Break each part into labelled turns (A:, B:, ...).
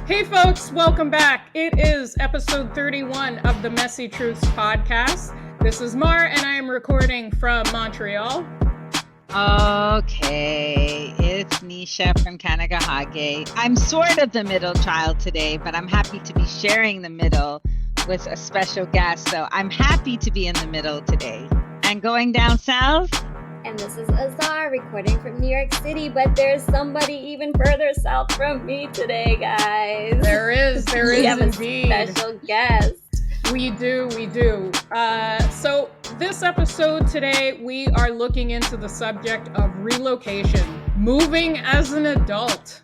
A: Hey folks, welcome back. It is episode 31 of the Messy Truths podcast. This is Mar and I am recording from Montreal.
B: Okay, it's Nesha from Kanagahage. I'm sort of the middle child today, but I'm happy to be sharing the middle with a special guest. So I'm happy to be in the middle today. And going down south?
C: And this is Azar recording from New York City, but there's somebody even further south from me today, guys.
A: There is
C: we have
A: indeed.
C: A special guest.
A: We do. So this episode today, we are looking into the subject of relocation, moving as an adult,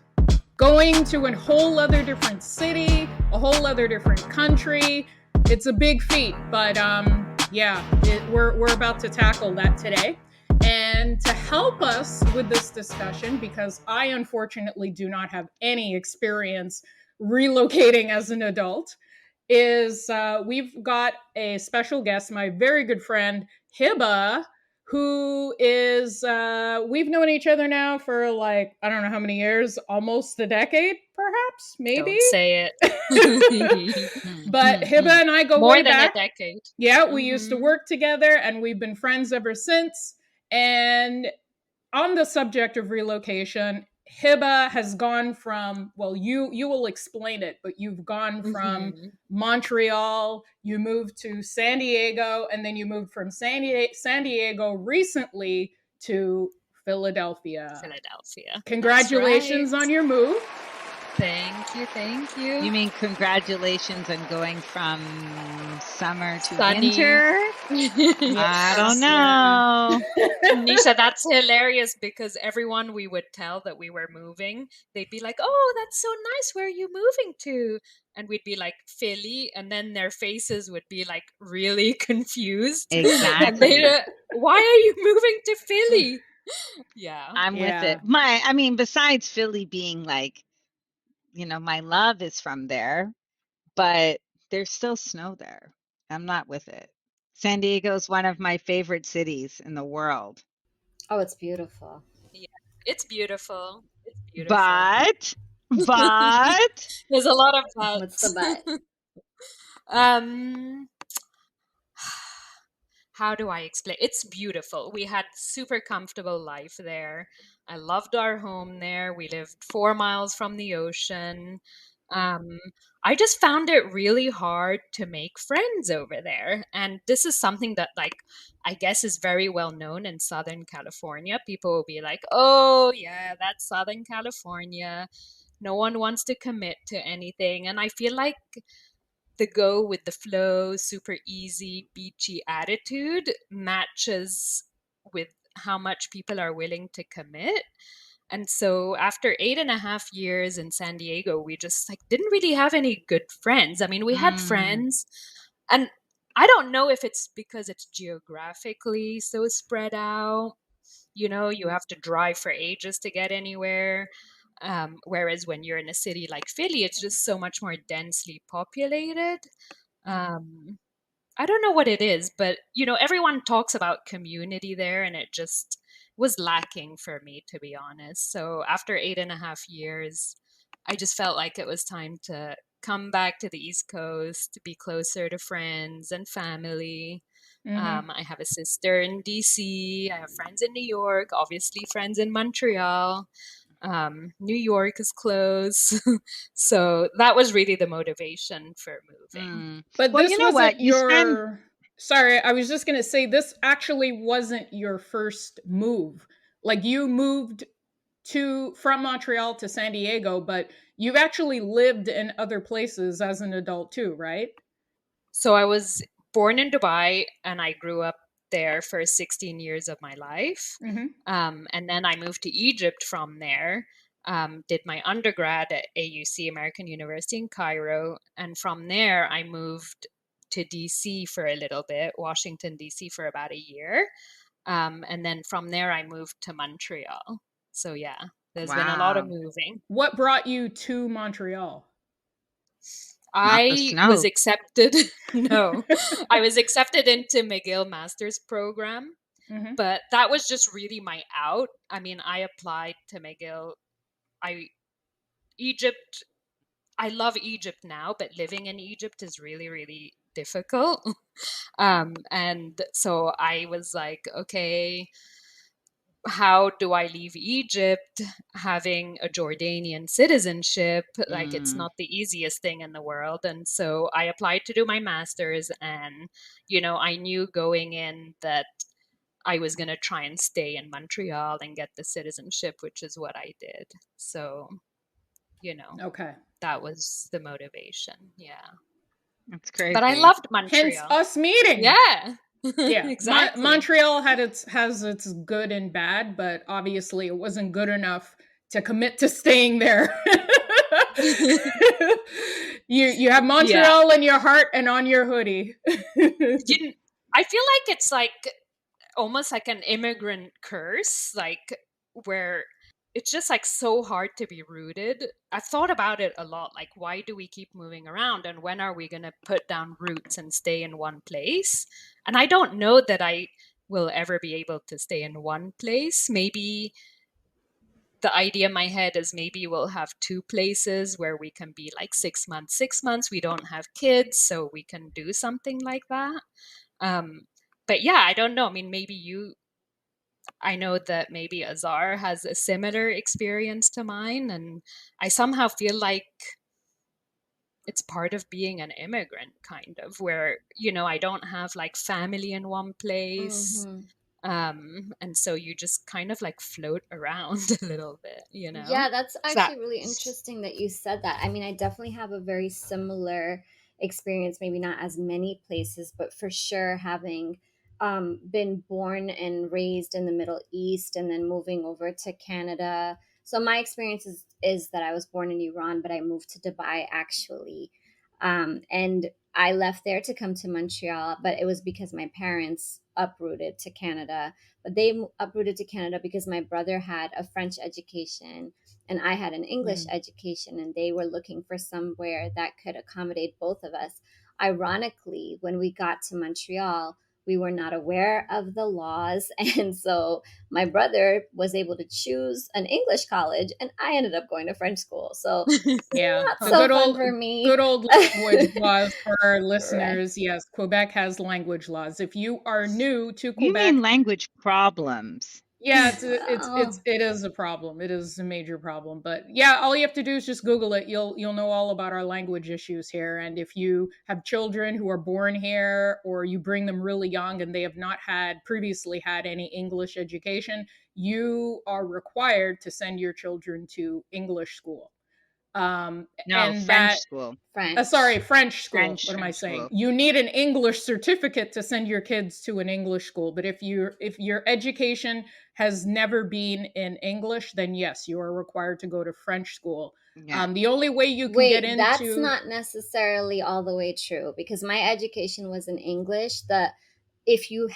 A: going to a whole other different city, a whole other different country. It's a big feat, but we're about to tackle that today. And to help us with this discussion, because I unfortunately do not have any experience relocating as an adult, is we've got a special guest, my very good friend, Hiba, who is, we've known each other now for I don't know how many years, almost a decade, perhaps, maybe?
D: Don't say it.
A: But Hiba and I go
D: more
A: way
D: than
A: back.
D: A decade.
A: Yeah, we used to work together and we've been friends ever since. And on the subject of relocation, Hiba has gone from, well, you will explain it, but you've gone from Montreal, you moved to San Diego, and then you moved from San Diego recently to Philadelphia. Congratulations on your move.
D: Thank you.
B: You mean congratulations on going from summer to
D: Sunny.
B: winter? I don't know.
D: Nesha, that's hilarious because everyone we would tell that we were moving, they'd be like, oh, that's so nice. Where are you moving to? And we'd be like, Philly. And then their faces would be like really confused.
B: Exactly.
D: Why are you moving to Philly? Yeah.
B: I'm with it. Besides Philly being my love is from there, but there's still snow there. I'm not with it. San Diego is one of my favorite cities in the world.
C: Oh, it's beautiful.
D: Yeah, it's beautiful.
B: But
D: there's a lot of buts.
C: What's the but?
D: How do I explain? It's beautiful. We had super comfortable life there. I loved our home there. We lived 4 miles from the ocean. I just found it really hard to make friends over there. And this is something that I guess is very well known in Southern California. People will be like, oh yeah, that's Southern California. No one wants to commit to anything. And I feel like the go with the flow, super easy, beachy attitude matches with how much people are willing to commit. And so after 8.5 years in San Diego, we just didn't really have any good friends. I mean, we had friends, and I don't know if it's because it's geographically so spread out. You have to drive for ages to get anywhere. Whereas when you're in a city like Philly, it's just so much more densely populated. I don't know what it is, but everyone talks about community there, and it just was lacking for me, to be honest. So after 8.5 years, I just felt like it was time to come back to the East Coast, to be closer to friends and family. I have a sister in DC. I have friends in New York, obviously friends in Montreal. New York is close. So that was really the motivation for moving.
A: But well, this wasn't sorry, I was just going to say this actually wasn't your first move. You moved from Montreal to San Diego, but you've actually lived in other places as an adult too, right?
D: So I was born in Dubai and I grew up there for 16 years of my life. And then I moved to Egypt from there, did my undergrad at AUC, American University in Cairo. And from there, I moved to DC for a little bit, Washington, DC for about a year. And then from there, I moved to Montreal. So yeah, there's been a lot of moving.
A: What brought you to Montreal?
D: I was accepted. No, I was accepted into McGill Master's Program, but that was just really my out. I mean, I applied to McGill. I Egypt, I love Egypt now, but living in Egypt is really, really difficult. And so I was like, okay, how do I leave Egypt having a Jordanian citizenship? Like, it's
B: Mm.
D: not the easiest thing in the world. And so I applied to do my master's, and, I knew going in that I was going to try and stay in Montreal and get the citizenship, which is what I did. So,
A: Okay.
D: that was the motivation. Yeah.
B: That's
D: But I
B: crazy.
D: loved
A: Hence
D: Montreal.
A: us meeting.
D: Yeah.
A: Yeah,
D: Exactly.
A: Montreal has its good and bad, but obviously it wasn't good enough to commit to staying there. You have
D: Yeah.
A: Montreal in your heart and on your hoodie.
D: You, I feel like it's like almost like an immigrant curse, like where it's just like so hard to be rooted. I've thought about it a lot, like why do we keep moving around, and when are we going to put down roots and stay in one place? And I don't know that I will ever be able to stay in one place. Maybe the idea in my head is maybe we'll have two places where we can be like 6 months, 6 months. We don't have kids, so we can do something like that. But yeah, I don't know. I mean, I know that maybe Azar has a similar experience to mine, and I somehow feel like it's part of being an immigrant, kind of, where, I don't have like family in one place.
C: Mhm.
D: And so you just kind of like float around a little bit,
C: Yeah, that's
D: So that,
C: actually really interesting that you said that. I mean, I definitely have a very similar experience, maybe not as many places, but for sure having been born and raised in the Middle East and then moving over to Canada. So my experience is that I was born in Iran, but I moved to Dubai actually. And I left there to come to Montreal, but it was because my parents uprooted to Canada, but they uprooted to Canada because my brother had a French education and I had an English education, and they were looking for somewhere that could accommodate both of us. Ironically, when we got to Montreal, we were not aware of the laws. And so my brother was able to choose an English college, and I ended up going to French school. So
A: Yeah,
C: not
A: the
C: so fun for me.
A: good old language laws for our
C: Right.
A: listeners. Yes, Quebec has language laws. If you are new to
B: You mean
A: Quebec,
B: language problems?
A: yeah,
C: Well,
A: it is a problem. It is a major problem. But yeah, all you have to do is just Google it. You'll know all about our language issues here. And if you have children who are born here, or you bring them really young and they have not had previously had any English education, you are required to send your children to English school.
B: No,
A: And
B: French
A: that
B: school.
A: sorry,
C: French.
A: French school. What am I
B: French
A: saying?
B: school.
A: You need an English certificate to send your kids to an English school. But if your education has never been in English, then yes, you are required to go to French school.
B: Yeah.
A: The only way you can get
C: Wait, that's
A: into
C: not necessarily all the way true because my education was in English. The if you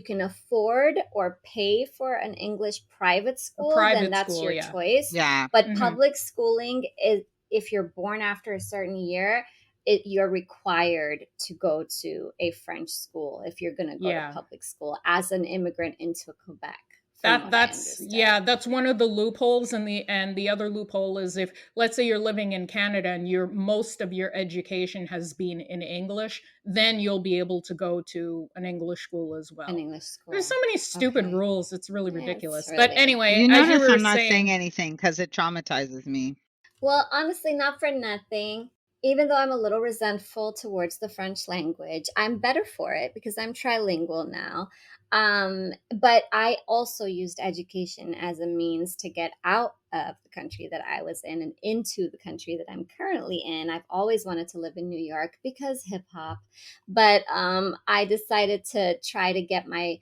C: can afford or pay for an English private
A: a
C: school, then
A: private
C: that's
A: school,
C: your
A: yeah.
C: choice.
B: Yeah.
C: But
A: Hmm.
C: public schooling is if you're born after a certain year, you're required to go to a French school if you're going to go to
A: Yeah.
C: public school as an immigrant into Quebec, from
A: That
C: what I
A: that's
C: understood.
A: yeah, that's one of the loopholes, and the other loophole is if, let's say, you're living in Canada and your most of your education has been in English, then you'll be able to go to an English school as
C: An
A: well.
C: English
A: There's
C: school.
A: so many stupid
C: Okay.
A: rules, it's really
C: It's
A: ridiculous. But
C: really
A: anyway,
B: You
A: as you
B: notice
A: were
B: I'm not saying
A: saying,
B: anything because it traumatizes me.
C: Well, honestly, not for nothing. Even though I'm a little resentful towards the French language, I'm better for it because I'm trilingual now. But I also used education as a means to get out of the country that I was in and into the country that I'm currently in. I've always wanted to live in New York because hip hop, but I decided to try to get my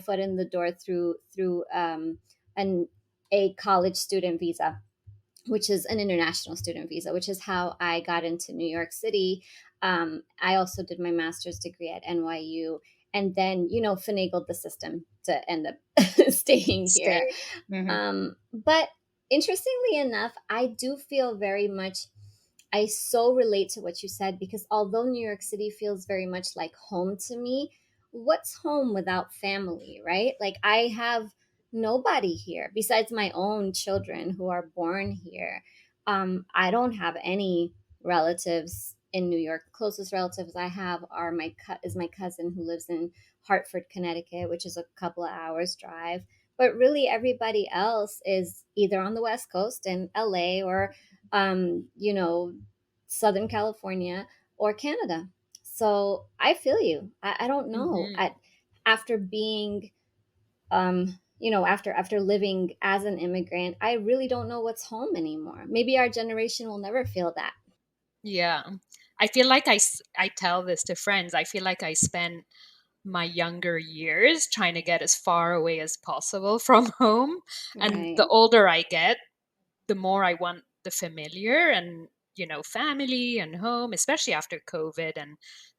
C: foot in the door through an a college student visa, which is an international student visa, which is how I got into New York City. I also did my master's degree at NYU, and then, finagled the system to end up staying here.
D: stay.
A: mhm,
C: But interestingly enough, I do feel very much, I so relate to what you said because although New York City feels very much like home to me, what's home without family, right? Like I have nobody here besides my own children who are born here. I don't have any relatives in New York. The closest relatives I have are my cousin who lives in Hartford, Connecticut, which is a couple of hours drive. But really, everybody else is either on the West Coast in LA or, you know, Southern California or Canada. So I feel you. I don't know.
D: Hmm.
C: After being you know, after living as an immigrant, I really don't know what's home anymore. Maybe our generation will never feel that.
D: Yeah. I feel like I tell this to friends. I feel like I spent my younger years trying to get as far away as possible from home. And
C: Right.
D: the older I get, the more I want the familiar and, family and home, especially after COVID and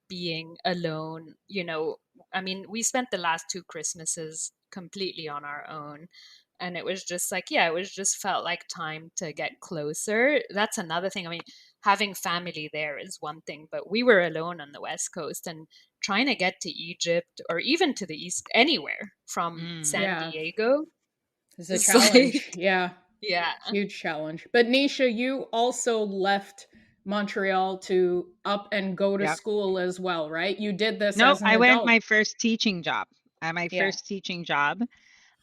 D: being alone. I mean, we spent the last two Christmases completely on our own. And it was just like, yeah, it was just felt like time to get closer. That's another thing. I mean, having family there is one thing, but we were alone on the West Coast and trying to get to Egypt or even to the East, anywhere from
B: Mm.
D: San
A: Yeah,
D: Diego.
A: it's a
D: It's
A: challenge.
D: like,
A: Yeah,
D: yeah.
A: huge challenge. But Nisha, you also left Montreal to up and go to
B: Yep.
A: school as well, right? You did this
B: Nope.
A: as an
B: I went
A: adult.
B: my first teaching job. At my
A: Yeah.
B: first teaching job.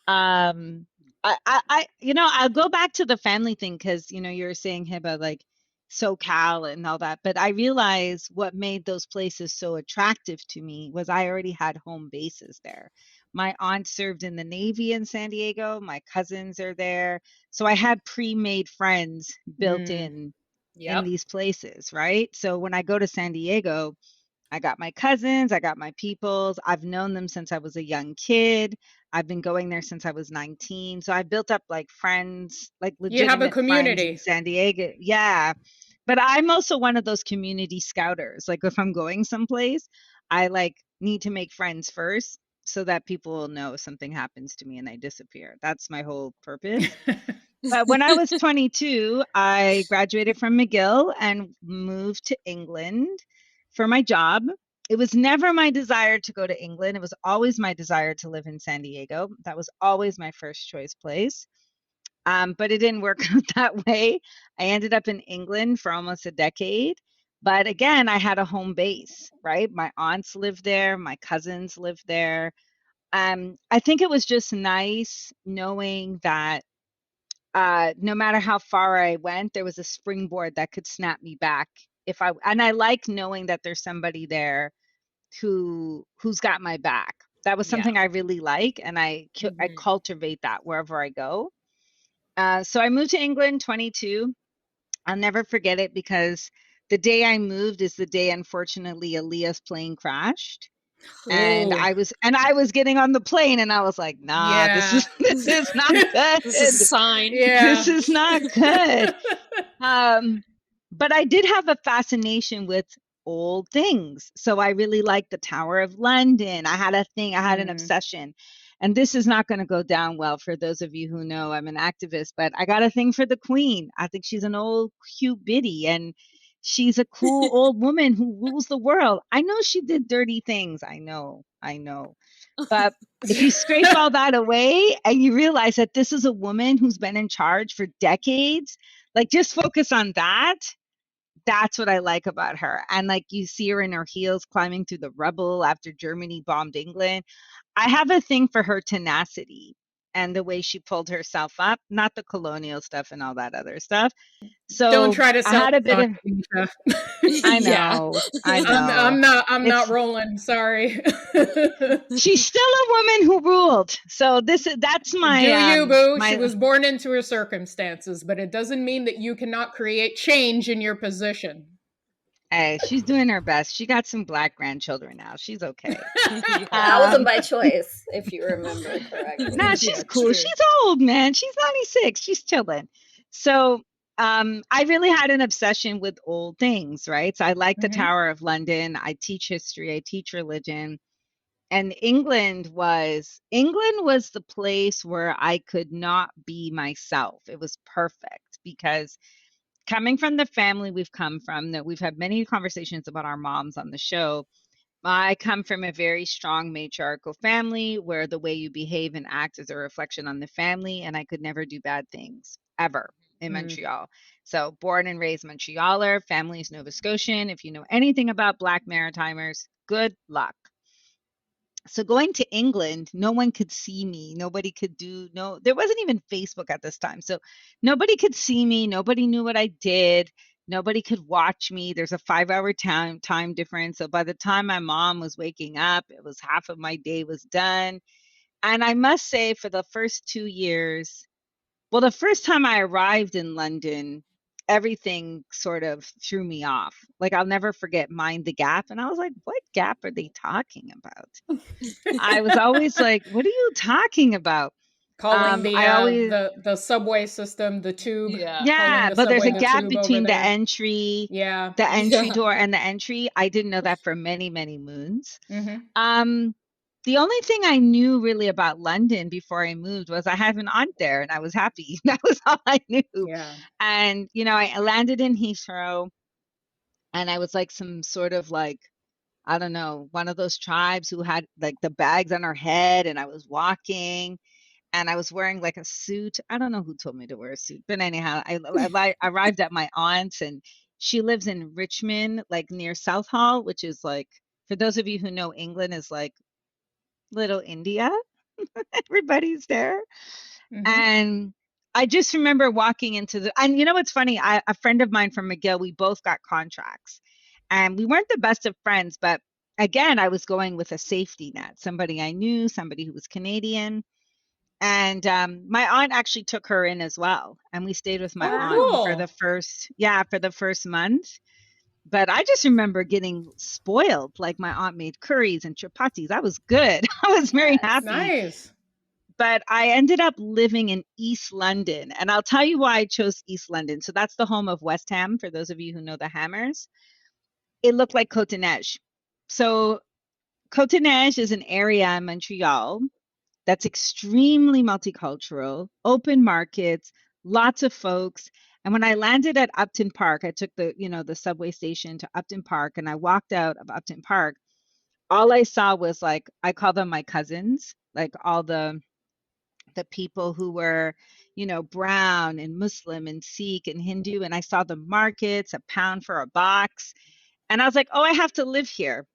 B: Um, I'll go back to the family thing because, you were saying Hiba, like SoCal and all that. But I realized what made those places so attractive to me was I already had home bases there. My aunt served in the Navy in San Diego. My cousins are there. So I had pre-made friends built
A: Mm.
B: in
D: Yep.
B: these places, right? So when I go to San Diego, I got my cousins, I got my peoples. I've known them since I was a young kid. I've been going there since I was 19. So I built up like friends, like
A: You have a
B: legitimate friends in
A: community.
B: San Diego. Yeah. But I'm also one of those community scouters. Like if I'm going someplace, I like need to make friends first so that people will know if something happens to me and I disappear. That's my whole purpose. But when I was 22, I graduated from McGill and moved to England for my job. It was never my desire to go to England. It was always my desire to live in San Diego. That was always my first choice place. But it didn't work out that way. I ended up in England for almost a decade. But again, I had a home base, right? My aunts lived there, my cousins lived there. I think it was just nice knowing that no matter how far I went, there was a springboard that could snap me back and I like knowing that there's somebody there who's got my back. That was
D: Yeah.
B: something I really like, and I
D: Hmm.
B: cultivate that wherever I go. So I moved to England 22. I'll never forget it because the day I moved is the day, unfortunately, Aaliyah's plane crashed. And
A: Oh,
B: I was getting on the plane and I was like, nah, this
A: yeah.
B: is this is not
D: This is a
B: good.
D: sign.
B: This
A: Yeah.
B: is not good. Um, but I did have a fascination with old things. So I really liked the Tower of London. I had an
A: Mm.
B: obsession. And this is not going to go down well for those of you who know I'm an activist, but I got a thing for the Queen. I think she's an old, cute biddy, and she's a cool old woman who rules the world. I know she did dirty things. I know. But if you scrape all that away and you realize that this is a woman who's been in charge for decades, like just focus on that. That's what I like about her. And like you see her in her heels climbing through the rubble after Germany bombed England. I have a thing for her tenacity and the way she pulled herself up, not the colonial stuff and all that other stuff.
A: Don't
B: So
A: try to
B: I
A: sell
B: had a
A: this
B: bit
A: on
B: of,
A: me, Nisha.
B: I
D: Yeah.
B: know, I
A: I'm
B: know.
A: I'm not I'm not
B: It's
A: rolling. Sorry.
B: she's still a woman who ruled. So that's my
A: Do you, boo? She
B: my
A: was born into her circumstances, but it doesn't mean that you cannot create change in your position.
B: hey, she's doing her best. She got some black grandchildren now. She's okay.
C: That
D: Yeah.
C: wasn't
B: Um
C: by choice, if you remember correctly.
B: nah,
D: Yeah,
B: she's cool.
D: true.
B: She's old, man. She's 96. She's chilling. So I really had an obsession with old things, right? So I like the
A: Hmm.
B: Tower of London. I teach history, I teach religion. And England was the place where I could not be myself. It was perfect because coming from the family we've come from, that we've had many conversations about our moms on the show. I come from a very strong matriarchal family where the way you behave and act is a reflection on the family, and I could never do bad things ever in
A: Mm.
B: Montreal. So born and raised Montrealer, family is Nova Scotian. If you know anything about Black Maritimers, good luck. So going to England, no one could see me. Nobody could do no, there wasn't even Facebook at this time. So nobody could see me. Nobody knew what I did. Nobody could watch me. There's a 5-hour time difference. So by the time my mom was waking up, it was half of my day was done. And I must say, for the first 2 years, well, the first time I arrived in London, everything sort of threw me off. Like I'll never forget Mind the Gap. And I was like, what gap are they talking about? I was always like, what are you talking about?
A: Calling
B: I always,
A: the subway system, the tube,
D: Yeah.
A: calling
B: yeah,
A: the
B: but there's
A: subway
B: a
A: the
B: gap
A: tube over
B: between
A: there. Yeah.
B: the entry
A: Yeah.
B: door and the entry. I didn't know that for many, many moons.
A: Hmm.
B: The only thing I knew really about London before I moved was I had an aunt there and I was happy. That was all I knew.
A: Yeah.
B: And, I landed in Heathrow and I was like some sort of like, I don't know, one of those tribes who had like the bags on her head, and I was walking and I was wearing like a suit. I don't know who told me to wear a suit, but anyhow, I arrived at my aunt's, and she lives in Richmond, like near Southall, which is like, for those of you who know England, is like little India. Everybody's there.
A: Hmm.
B: And I just remember walking into and you know what's funny? A friend of mine from McGill, we both got contracts and we weren't the best of friends, but again, I was going with a safety net, somebody I knew, somebody who was Canadian. And my aunt actually took her in as well. And we stayed with my
A: Oh,
B: aunt
D: Wow.
B: for
A: cool.
B: the first month. But I just remember getting spoiled. Like my aunt made curries and chapatis. I was good. I was very
C: Yes.
B: happy.
A: Nice.
B: But I ended up living in East London. And I'll tell you why I chose East London. So that's the home of West Ham, for those of you who know the Hammers. It looked like Cotonage. So Cotonage is an area in Montreal that's extremely multicultural, open markets, lots of folks. And when I landed at Upton Park, I took the subway station to Upton Park and I walked out of Upton Park. All I saw was like, I call them my cousins, like all the people who were, brown and Muslim and Sikh and Hindu. And I saw the markets, a pound for a box. And I was like, oh, I have to live here.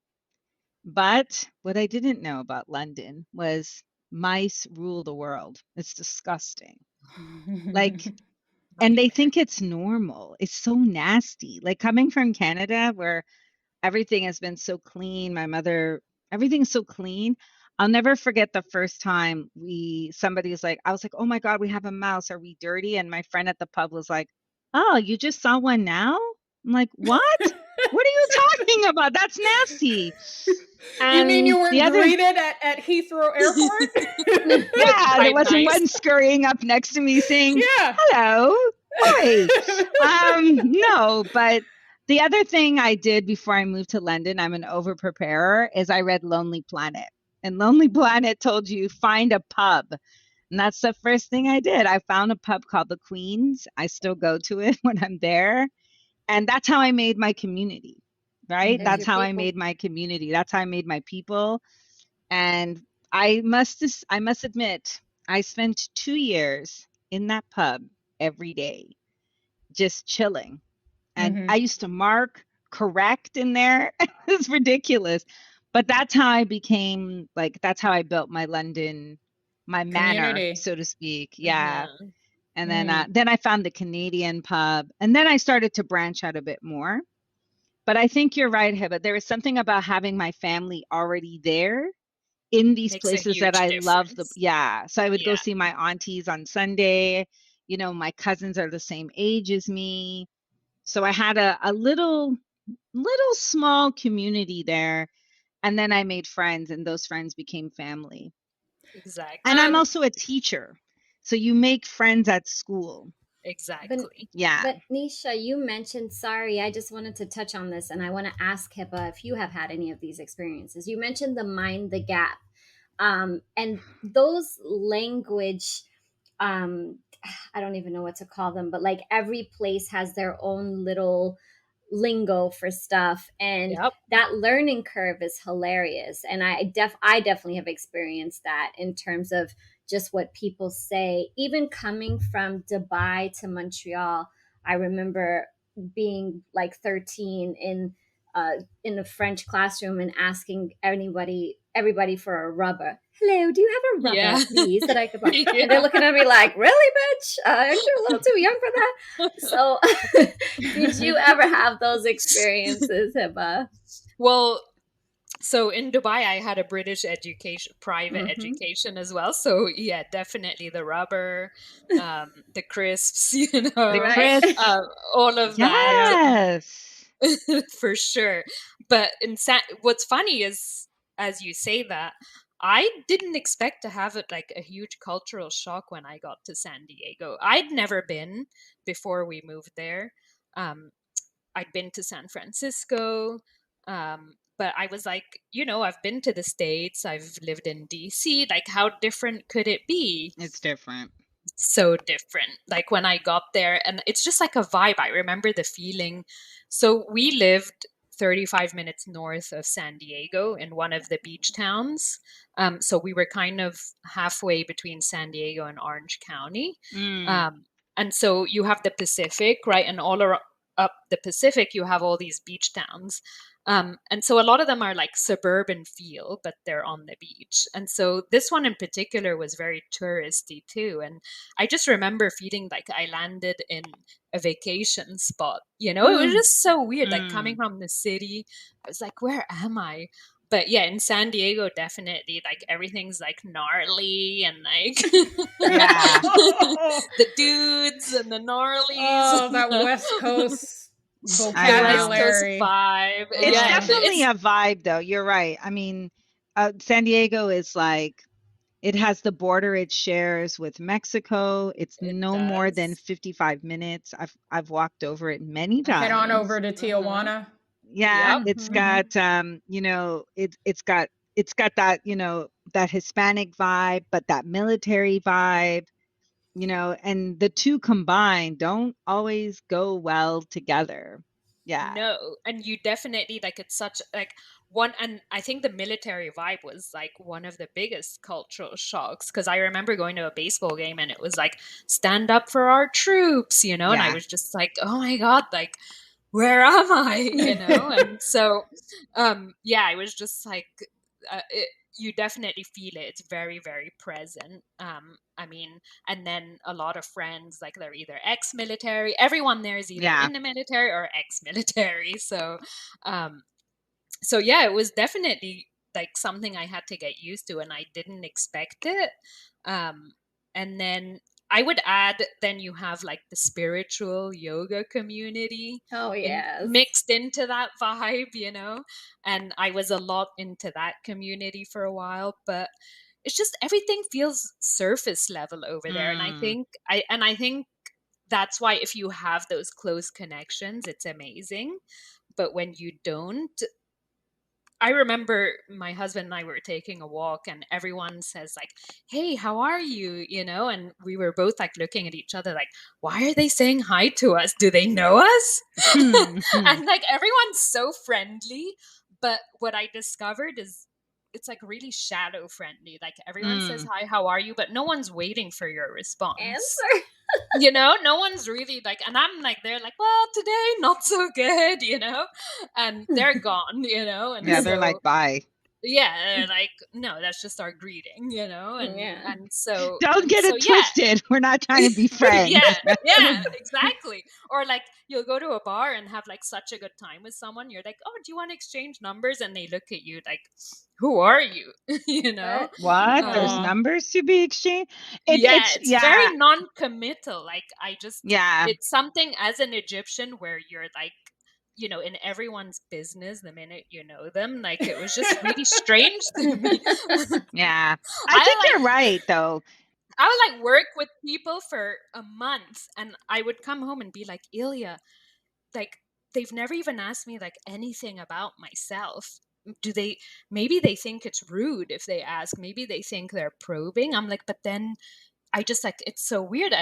B: But what I didn't know about London was mice rule the world. It's disgusting. Like, and they
D: Nightmare.
B: think it's normal. It's so nasty. Like coming from Canada where everything has been so clean. Everything's so clean. I'll never forget the first time somebody's like, I was like, oh my God, we have a mouse. Are we dirty? And my friend at the pub was like, oh, you just saw one now? I'm like, what? What are you talking about? That's nasty.
A: You mean you
B: And the
A: weren't
B: other,
A: greeted at Heathrow Airport?
D: With
B: yeah, there
D: white
B: wasn't
D: mice.
B: one scurrying up next to me saying,
A: Yeah.
B: hello, hi. No, but the other thing I did before I moved to London, I'm an over preparer, is I read Lonely Planet. And Lonely Planet told you find a pub. And that's the first thing I did. I found a pub called the Queen's. I still go to it when I'm there. And that's how I made my community, right?
C: There's
B: That's
C: your
A: Mhm.
B: how I
C: people.
B: made my community. That's how I made my people. And I must admit, I spent 2 years in that pub every day, just chilling. And I
A: Mhm.
B: used to mark, correct in there. It's ridiculous. But that's how I became like, that's how I built my London, my manor,
A: Community.
B: so to speak. Yeah.
D: Yeah.
B: And
A: Mm.
B: then I found the Canadian pub, and then I started to branch out a bit more. But I think you're right, Hiba. There is something about having my family already there in these
D: Makes a
B: places that
D: huge
B: I love.
D: difference.
B: Yeah. So I would go
D: Yeah.
B: see my aunties on Sunday. My cousins are the same age as me. So I had a little small community there. And then I made friends, and those friends became family. And I'm
D: Exactly.
A: Um.
B: also a teacher. So you make friends at school.
C: But
D: Exactly.
B: Yeah.
C: but Nisha, you mentioned, sorry, I just wanted to touch on this and I want to ask Hiba if you have had any of these experiences. You mentioned the mind the gap. And those language I don't even know what to call them, but like every place has their own little lingo for stuff, and
D: Yep.
C: that learning curve is hilarious. And I definitely have experienced that in terms of just what people say. Even coming from Dubai to Montreal, I remember being like 13 in a French classroom and asking everybody for a rubber. Hello, do you have a
D: Yeah.
C: rubber, please, that I could borrow?
D: Yeah.
C: And they're looking at me like, really, bitch? Aren't you a little too young for that? So, did you ever have those experiences, Hiba?
D: Well, so in Dubai, I had a British education, private
C: Mm-hmm.
D: education as well. So yeah, definitely the rubber, the crisps, you
B: The
D: know,
C: Right?
B: crisp.
D: all of that.
B: Yes.
D: For sure. But what's funny is, as you say that, I didn't expect to have it like a huge cultural shock when I got to San Diego. I'd never been before we moved there. Um, I'd been to San Francisco, but I was like, I've been to the States, I've lived in DC. Like, how different could it be?
B: It's different.
D: So different. Like when I got there, and it's just like a vibe. I remember the feeling. So we lived 35 minutes north of San Diego in one of the beach towns. So we were kind of halfway between San Diego and Orange County.
B: Mm.
D: And so you have the Pacific, right? And up the Pacific, you have all these beach towns. And so a lot of them are like suburban feel, but they're on the beach. And so this one in particular was very touristy too. And I just remember feeling like I landed in a vacation spot. It was just so weird, like coming from the city. I was like, where am I? But yeah, in San Diego, definitely, like everything's like gnarly and like
B: Yeah.
D: the dudes and the gnarlies.
A: Oh, that West Coast
D: The West Coast
A: vocabulary.
D: vibe.
B: It's
D: Yeah,
B: definitely a vibe, though. You're right. I mean, San Diego is like, it has the border it shares with Mexico. It's
D: it
B: no more than
D: does.
B: 55 minutes. I've walked over it many
A: Head on
B: times.
A: over to Tijuana.
B: Yeah,
D: Yep.
B: it's
A: Mhm.
B: got it's got that, that Hispanic vibe, but that military vibe, and the two combined don't always go well together. Yeah.
D: No, and you definitely like it's such like one, and I think the military vibe was like one of the biggest cultural shocks because I remember going to a baseball game and it was like stand up for our troops, and I
B: Yeah.
D: was just like, oh my god, like where am I, and so yeah, I was just like you definitely feel it. It's very, very present. I mean, and then a lot of friends, like they're either ex-military. Everyone there is either
B: Yeah.
D: in the military or ex-military. Um, so yeah, it was definitely like something I had to get used to, and I didn't expect it. And then I would add, then you have like the spiritual yoga community
C: Oh, yes.
D: mixed into that vibe, and I was a lot into that community for a while, but it's just everything feels surface level over there. And I
B: Mm.
D: think I think that's why if you have those close connections, it's amazing. But when you don't, I remember my husband and I were taking a walk and everyone says like, "Hey, how are you?" And we were both like looking at each other like, "Why are they saying hi to us? Do they know us?" And like everyone's so friendly, but what I discovered is it's like really shadow friendly. Like everyone says hi, how are you? But no one's waiting for your response.
C: Answer.
D: No one's really like, and I'm like, they're like, well, today not so good, and they're gone, and
B: Yeah, they're like,
D: so
B: bye.
D: yeah, they're like, no, that's just our greeting, and
C: Yeah.
D: and so
B: Don't
D: and
B: get
D: so
B: it
D: yeah.
B: twisted. We're not trying to be friends.
D: Yeah, exactly. Or like you'll go to a bar and have like such a good time with someone. You're like, oh, do you want to exchange numbers? And they look at you like, who are you?
B: What? There's
A: Aw.
B: numbers to be exchanged?
D: Yeah,
B: It's
D: it's
B: yeah.
D: very non-committal. Like
B: Yeah.
D: it's something as an Egyptian where you're like, in everyone's business the minute you know them. Like it was just really strange to me.
B: Yeah. I think
D: I
B: you're right though.
D: would like work with people for a month and I would come home and be like, Ilya, like they've never even asked me like anything about myself. Do they maybe they think it's rude if they ask, maybe they think they're probing. I'm like, but then I just like it's so weird.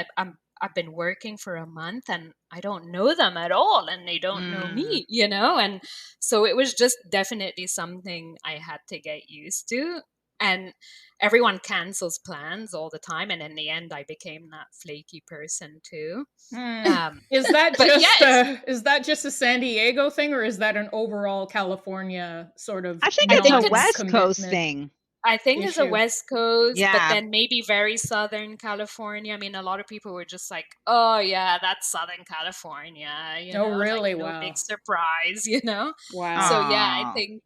D: I've been working for a month and I don't know them at all and they don't know
B: Mm.
D: me, and so it was just definitely something I had to get used to. And everyone cancels plans all the time. And in the end, I became that flaky person too.
A: Is that
D: But
A: just a San Diego thing, or is that an overall California sort of
B: I think it's a
A: non-commitment
B: West Coast thing.
D: I think it's a
A: issue?
D: West Coast, but
B: Yeah.
D: then maybe very Southern California. I mean, a lot of people were just like, "Oh yeah, that's Southern California,"
A: Oh,
D: like
A: really?
D: no
A: Wow.
D: big surprise,
A: Wow.
D: So yeah, I
B: Aw.
D: think,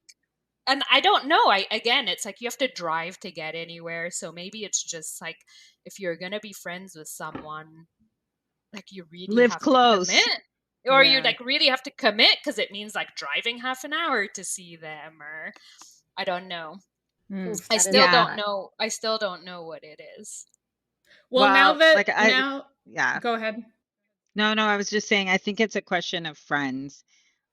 D: and I don't know. Again, it's like you have to drive to get anywhere. So maybe it's just like if you're gonna be friends with someone, like you really
B: Live
D: have to
B: close.
D: commit, or you
A: Yeah.
D: like really have to commit because it means like driving half an hour to see them, or I don't know.
C: Oof,
D: I
C: that is a
D: still
B: Yeah.
D: don't
C: lot.
D: know. I still don't know what it is.
A: Well,
B: Well, like yeah.
A: go ahead.
B: No, I was just saying I think it's a question of friends.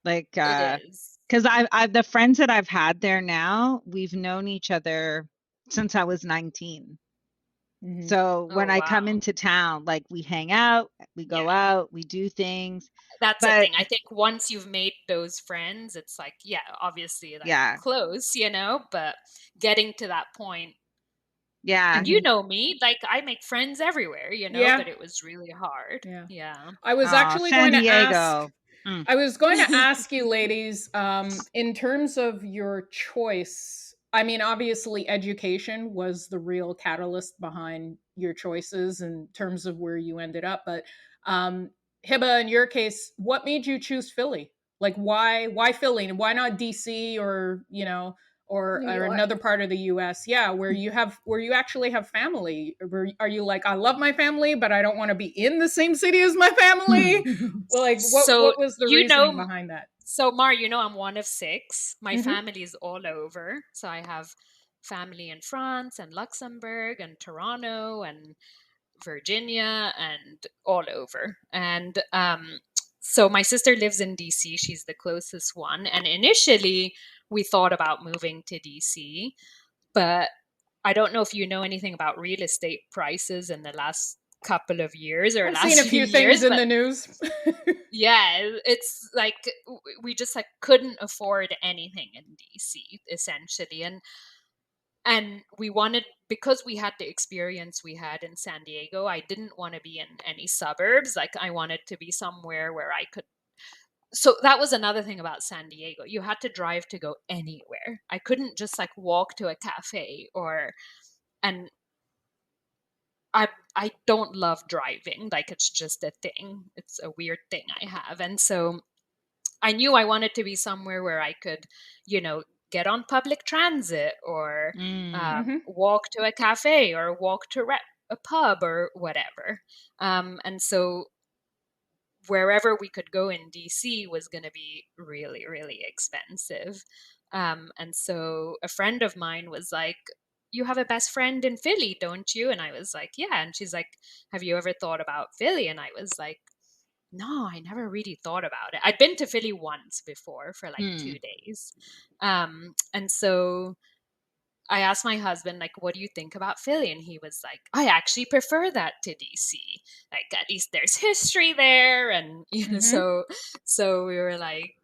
B: Like
D: It is.
B: because I've the friends that I've had there now, we've known each other since I was 19.
A: Mhm.
B: So when
D: Oh
B: I come
D: wow.
B: into town, like we hang out, we go
D: Yeah.
B: out, we do things.
D: That's the
B: But
D: thing. I think once you've made those friends, it's like, yeah, obviously like
B: yeah,
D: close, but getting to that point,
B: yeah,
D: and you know me, like I make friends everywhere,
A: Yeah.
D: but it was really hard.
A: Yeah.
D: Yeah.
A: I was
B: oh,
A: actually
B: San
A: going to ask
B: Diego. Mm.
A: I was going to ask you, ladies, in terms of your choice. I mean, obviously, education was the real catalyst behind your choices in terms of where you ended up. But Hiba, in your case, what made you choose Philly? Like, why Philly, and why not DC, or
C: New
A: or
C: York.
A: another part of the U.S.? Yeah, where you actually have family. Are you like, I love my family, but I don't want to be in the same city as my family? Well, like,
D: So
A: what was the
D: you
A: reasoning
D: know,
A: behind that?
D: so Mar, I'm one of six. My
A: Hmm.
D: family is all over. So I have family in France and Luxembourg and Toronto and Virginia and all over. And so my sister lives in DC. She's the closest one. And initially, we thought about moving to DC, but I don't know if you know anything about real estate prices in the last couple of years or
A: I've seen
D: last
A: a
D: few
A: few things
D: years,
A: in
D: but
A: the news.
D: yeah, it's like we just like couldn't afford anything in DC essentially, and we wanted, because we had the experience we had in San Diego, I didn't want to be in any suburbs. Like I wanted to be somewhere where I could. So that was another thing about San Diego. You had to drive to go anywhere. I couldn't just like walk to a cafe and I don't love driving. Like it's just a thing. It's a weird thing I have. And so I knew I wanted to be somewhere where I could, get on public transit or
B: Mm.
A: Hmm.
D: walk to a cafe or walk to a pub or whatever. And so wherever we could go in DC was going to be really, really expensive. And so a friend of mine was like, "You have a best friend in Philly, don't you?" And I was like, "Yeah." And she's like, "Have you ever thought about Philly?" And I was like, "No, I never really thought about it." I'd been to Philly once before for like
B: Mm.
D: 2 days. And so I asked my husband, like, "What do you think about Philly?" And he was like, "I actually prefer that to DC. Like, at least there's history there." And,
A: Hmm.
D: so we were like,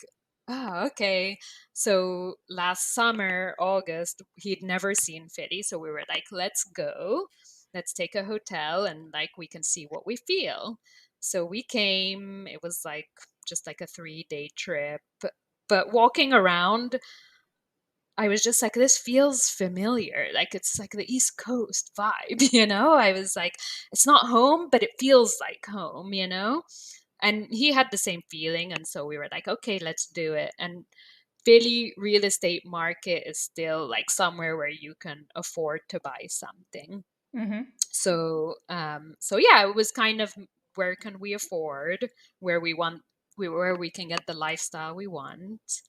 D: "Oh, okay." So last summer, August, he'd never seen Philly. So we were like, "Let's go. Let's take a hotel and like we can see what we feel." So we came, it was like just like a 3-day trip. But walking around, I was just like, this feels familiar. Like it's like the East Coast vibe, I was like, it's not home, but it feels like home. And he had the same feeling. And so we were like, okay, let's do it. And Philly real estate market is still like somewhere where you can afford to buy something.
A: Hmm.
D: So yeah, it was kind of where can we afford, where where we can get the lifestyle we want,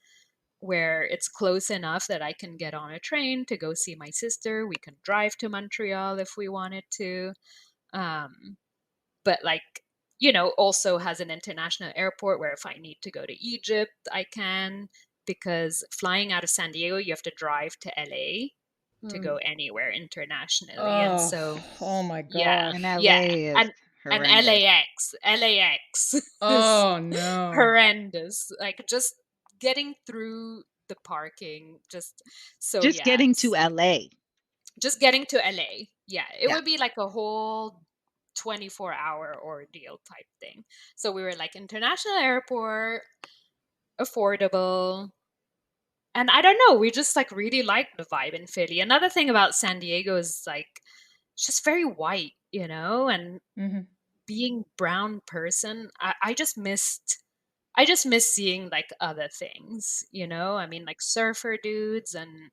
D: where it's close enough that I can get on a train to go see my sister. We can drive to Montreal if we wanted to. Um, but like, also has an international airport where if I need to go to Egypt, I can, because flying out of San Diego, you have to drive to LA to
C: Hmm.
D: go anywhere internationally. And
A: Oh,
D: so,
A: oh my
D: yeah,
B: And
A: gosh.
D: yeah.
B: LA is
D: And
B: horrendous.
D: LAX is
A: Oh no.
D: horrendous. Like just getting through the parking, just so
B: Just
D: yeah.
B: getting to LA.
D: just getting to LA. Yeah, it
B: Yeah.
D: would be like a whole 24-hour ordeal type thing. So we were like international airport, affordable. And I don't know, we just like really liked the vibe in Philly. Another thing about San Diego is like it's just very white, you know, and
A: Mm-hmm.
D: being brown person, I just miss seeing like other things, you know? I mean like surfer dudes and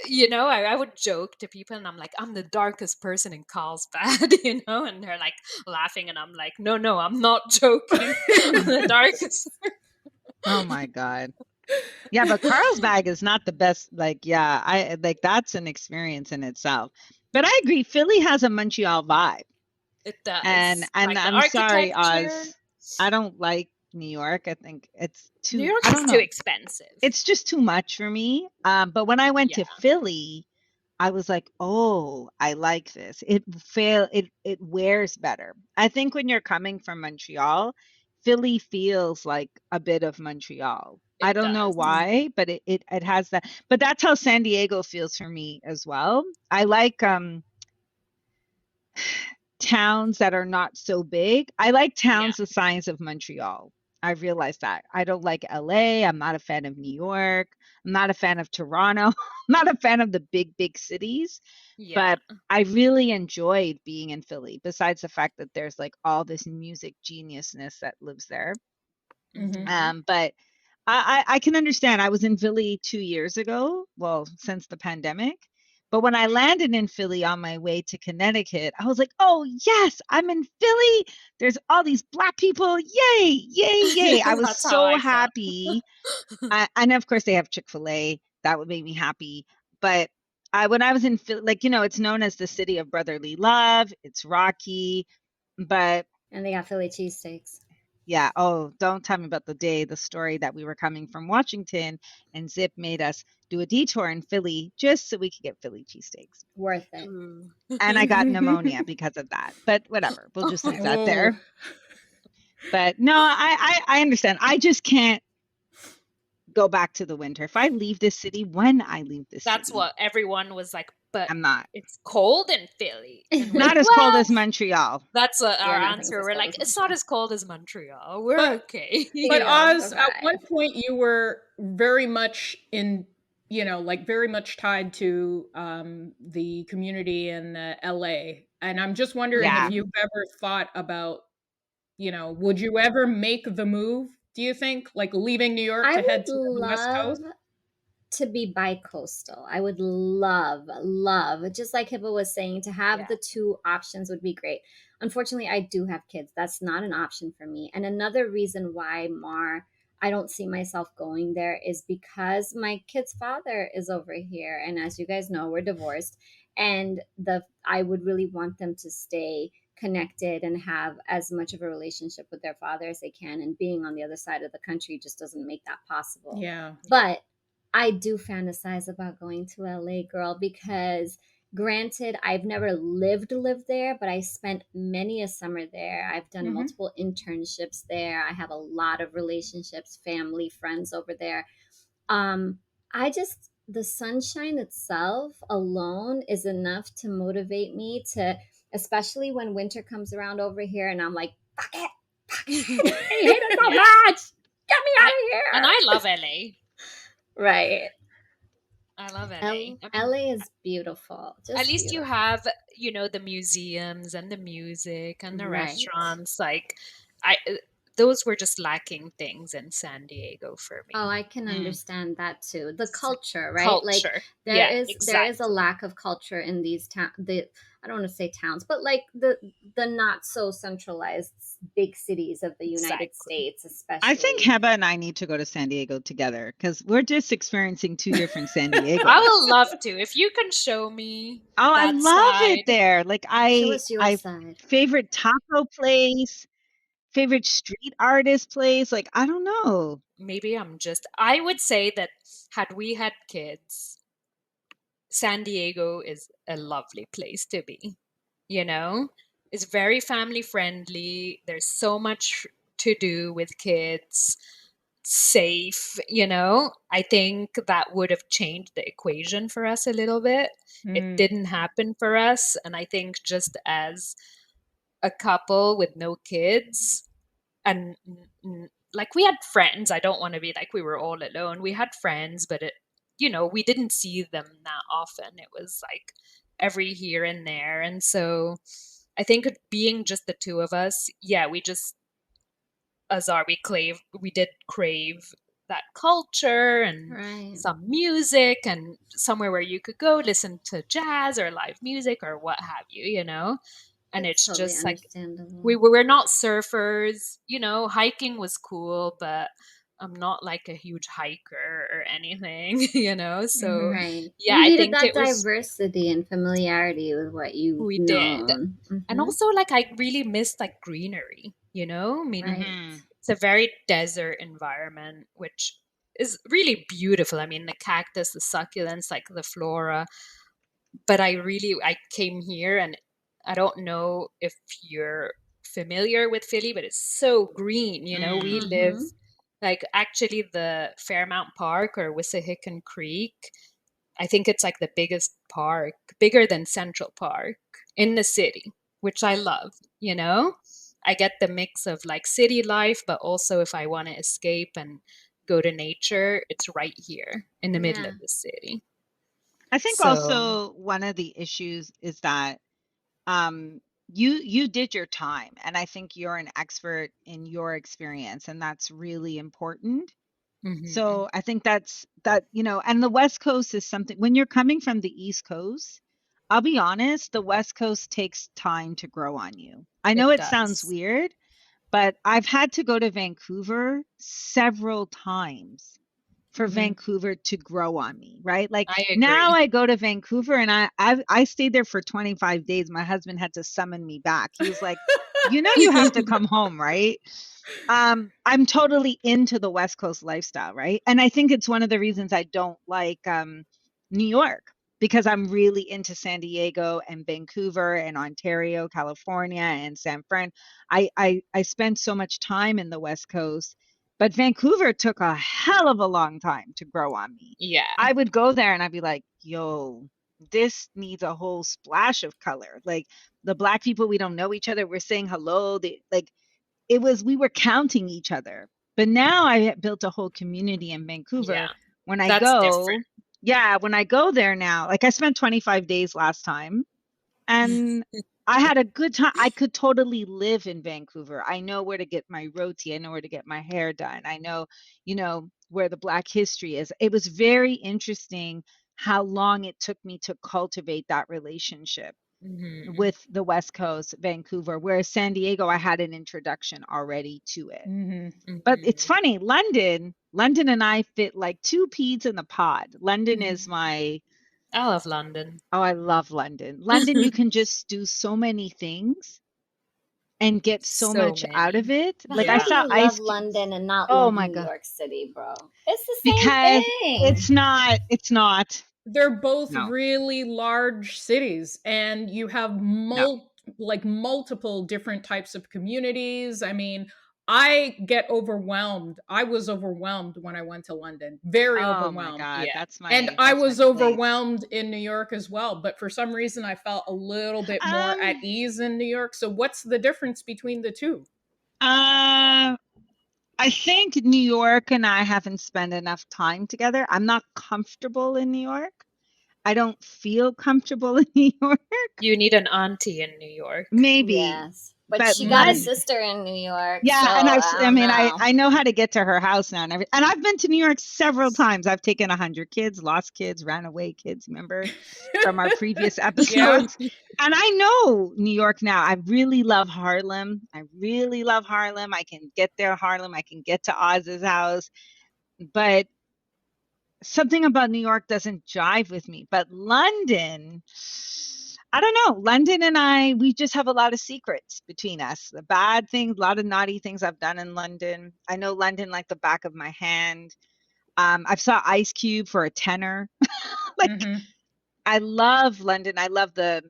D: you know, I would joke to people and I'm like, I'm the darkest person in Carlsbad, you know, and they're like laughing and I'm like, no, I'm not joking. I'm the darkest.
B: Oh my God. Yeah, but Carlsbad is not the best. Like, yeah, I like that's an experience in itself. But I agree, Philly has a Montreal vibe.
D: It
B: And
D: does.
B: and
D: Like the
B: I'm sorry,
D: architecture.
B: Oz. I don't like New York. I think it's
D: New
B: too,
D: York
B: I
D: is
B: don't
D: too
B: know.
D: expensive.
B: It's just too much for me. But when I went
D: Yeah,
B: to Philly, I was like, "Oh, I like this. It wears better." I think when you're coming from Montreal, Philly feels like a bit of Montreal.
D: it
B: I don't know
D: does.
B: why, but it has that. But that's how San Diego feels for me as well. I like towns that are not so big. I like
D: Yeah,
B: towns the size of Montreal. I realized that. I don't like LA. I'm not a fan of New York. I'm not a fan of Toronto. I'm not a fan of the big cities,
D: yeah.
B: but I really enjoyed being in Philly, besides the fact that there's like all this music geniusness that lives there.
A: Mm-hmm.
D: Hmm.
B: But I can understand. I was in Philly 2 years ago, well, since the pandemic. But when I landed in Philly on my way to Connecticut, I was like, oh, yes, I'm in Philly. There's all these Black people. Yay, yay, yay. I was
D: That's how
B: so
D: I felt.
B: happy. And of course, they have Chick-fil-A. That would make me happy. But when I was in Philly, like, it's known as the city of brotherly love. It's rocky. But
C: And they got Philly cheesesteaks.
B: yeah. Oh, don't tell me about the story that we were coming from Washington and Zip made us do a detour in Philly just so we could get Philly cheesesteaks.
C: Worth it.
D: Ooh.
B: And I got pneumonia because of that. But whatever, we'll just leave that
A: Oh,
B: there. But no, I understand. I just can't go back to the winter. If I leave this city, when I leave this
D: That's
B: city,
D: what everyone was like, but
B: I'm not.
D: it's cold in Philly. And we're
B: Not
D: like,
B: as cold
D: well,
B: as Montreal.
D: that's
C: Yeah,
D: our
C: nothing's
D: answer.
C: as
D: We're
C: cold
D: like,
C: as
D: it's not
C: Montreal.
D: as cold as Montreal. We're
A: but
D: okay.
A: but
C: Feel
A: Oz,
C: the
A: at one
C: vibe.
A: point you were very much in, like very much tied to the community in LA, and I'm just wondering if
B: Yeah.
A: you've ever thought about, would you ever make the move? Do you think, like leaving New York
C: I
A: to head
C: would
A: to the West
C: love
A: Coast?
C: to be bi-coastal. I would love, just like Hiba was saying, to have
D: Yeah.
C: the two options would be great. Unfortunately, I do have kids. That's not an option for me. And another reason why, I don't see myself going there is because my kid's father is over here. And as you guys know, we're divorced. And I would really want them to stay connected and have as much of a relationship with their father as they can. And being on the other side of the country just doesn't make that possible.
A: Yeah.
C: But I do fantasize about going to LA, girl, because granted, I've never lived there, but I spent many a summer there. I've done
A: Hmm.
C: multiple internships there. I have a lot of relationships, family, friends over there. Um, I just the sunshine itself alone is enough to motivate me to, especially when winter comes around over here, and I'm like, fuck it, I hate it so
D: Yeah.
C: much. Get me out
D: I
C: of
D: and
C: here.
D: I love LA.
C: Right.
D: I love LA. I mean,
C: LA is beautiful,
D: at
C: just
D: least you
C: beautiful.
D: have, the museums and the music and the
C: Right.
D: restaurants. Like, those were just lacking things in San Diego for
C: Oh,
D: me.
C: I can
B: Mm.
C: understand that too. The culture, right? Like
D: Culture.
C: there
D: Yeah,
C: is a
D: exactly.
C: lack of culture in these the I don't want to say towns, but like the not so centralized big cities of the United
D: Exactly.
C: States,
B: I think
C: especially.
B: Heba and I need to go to San Diego together because we're just experiencing two different San
D: I
B: Diegos.
D: would love to. If you can show me
B: Oh, I
D: that
B: love it
D: side,
B: there. Like
C: Show us your
B: I
C: side.
B: favorite taco place, favorite street artist place. Like, I don't know.
D: maybe I would say that had we had kids, San Diego is a lovely place to be. You know, it's very family friendly. There's so much to do with kids. safe, you know. I think that would have changed the equation for us a little bit. It
A: Mm.
D: didn't happen for us. And I think just as a couple with no kids, and like we had friends, I don't want to be like we were all alone. We had friends, but it, you know, we didn't see them that often. It was like every here and there. And so I think being just the two of us, yeah, we just, Azar, we did crave that culture and
C: Right.
D: some music and somewhere where you could go listen to jazz or live music or what have you, you know. And
C: It's
D: it's
C: totally
D: just like
C: understandable.
D: we were not surfers, you know. Hiking was cool, but I'm not like a huge hiker or anything, you know. So
C: Right.
D: yeah,
C: You
D: I
C: needed
D: think
C: that
D: it was,
C: diversity and familiarity with what you've
D: we did.
C: known.
D: And also like I really missed like greenery, you know. I mean,
C: Right.
B: Mhm.
D: it's a very desert environment, which is really beautiful. I mean, the cactus, the succulents, like the flora. But I came here, and I don't know if you're familiar with Philly, but it's so green. You know, we
B: Mm.
D: live
C: Mm-hmm.
D: like actually the Fairmount Park or Wissahickon Creek. I think it's like the biggest park, bigger than Central Park in the city, which I love, you know? I get the mix of like city life, but also if I want to escape and go to nature, it's right here in the middle
C: Yeah.
D: of the city.
B: I think
D: So,
B: also one of the issues is that um you did your time, and I think you're an expert in your experience, and that's really important.
D: mhm,
B: So I think that, and the West Coast is something when you're coming from the East Coast, I'll be honest, the West Coast takes time to grow on you. I
D: it
B: know it sounds
D: does.
B: weird, but I've had to go to Vancouver several times for
A: Mhm.
B: Vancouver to grow on me, right? Like
D: I
B: now
D: agree.
B: I go to Vancouver and I stayed there for 25 days. My husband had to summon me back. He was like, you have to come home, right? I'm totally into the West Coast lifestyle, right? And I think it's one of the reasons I don't like New York, because I'm really into San Diego and Vancouver and Ontario, California and San Fran. I spent so much time in the West Coast, but Vancouver took a hell of a long time to grow on me.
D: Yeah.
B: I would go there and I'd be like, yo, this needs a whole splash of color. Like the black people, we don't know each other. We're saying hello. Like it was, we were counting each other. But now I have built a whole community in
D: Yeah.
B: Vancouver. When I
D: That's different.
B: go, yeah, when I go there now, like I spent 25 days last time and I had a good time. I could totally live in Vancouver. I know where to get my roti. I know where to get my hair done. I know, where the Black history is. It was very interesting how long it took me to cultivate that relationship
D: Mhm,
B: with the West Coast, Vancouver, whereas San Diego, I had an introduction already to it.
A: Mhm.
B: But it's
D: mhm.
B: funny, London and I fit like two peas in the pod. London is my,
D: I love London.
B: oh, I love London. London, you can just do so many things and get so
D: So
B: much out of
D: many.
B: it.
C: But
B: Like
C: how
B: I
C: do
D: Yeah.
B: saw
C: you love
B: Ice Cube.
C: London and not
B: Oh
C: love
B: my
C: New
B: God.
C: York City, bro? It's the same
B: Because
C: thing.
A: They're both
B: no.
A: really large cities, and you have
B: No.
A: multiple different types of communities. I mean, I get overwhelmed. I was overwhelmed when I went to London, very
B: Oh my
A: overwhelmed.
B: God.
D: Yeah.
A: And I
B: That's my
A: was
B: place.
A: overwhelmed in New York as well, but for some reason I felt a little bit more at
B: Um,
A: ease in New York. So what's the difference between the two?
B: uh, I think New York and I haven't spent enough time together. I'm not comfortable in New York. I don't feel comfortable in New York.
D: You need an auntie in New York.
B: Maybe,
C: Yes. But
B: but
C: she got a
A: Mm.
C: sister in New York, so
B: yeah, and
C: I
B: I
C: don't
B: mean, I
C: know.
B: I know how to get to her house now, and I've been to New York several times. I've taken 100 kids, lost kids, ran away kids. Remember from our previous
A: Yeah.
B: episodes, and I know New York now. I really love Harlem. I really love Harlem. I can get there, Harlem. I can get to Oz's house, but something about New York doesn't jive with me. But London, I don't know. London and I, we just have a lot of secrets between us. The bad things, a lot of naughty things I've done in London. I know London like the back of my hand. I've saw Ice Cube for a tenner. Like
A: Hmm.
B: I love London. I love the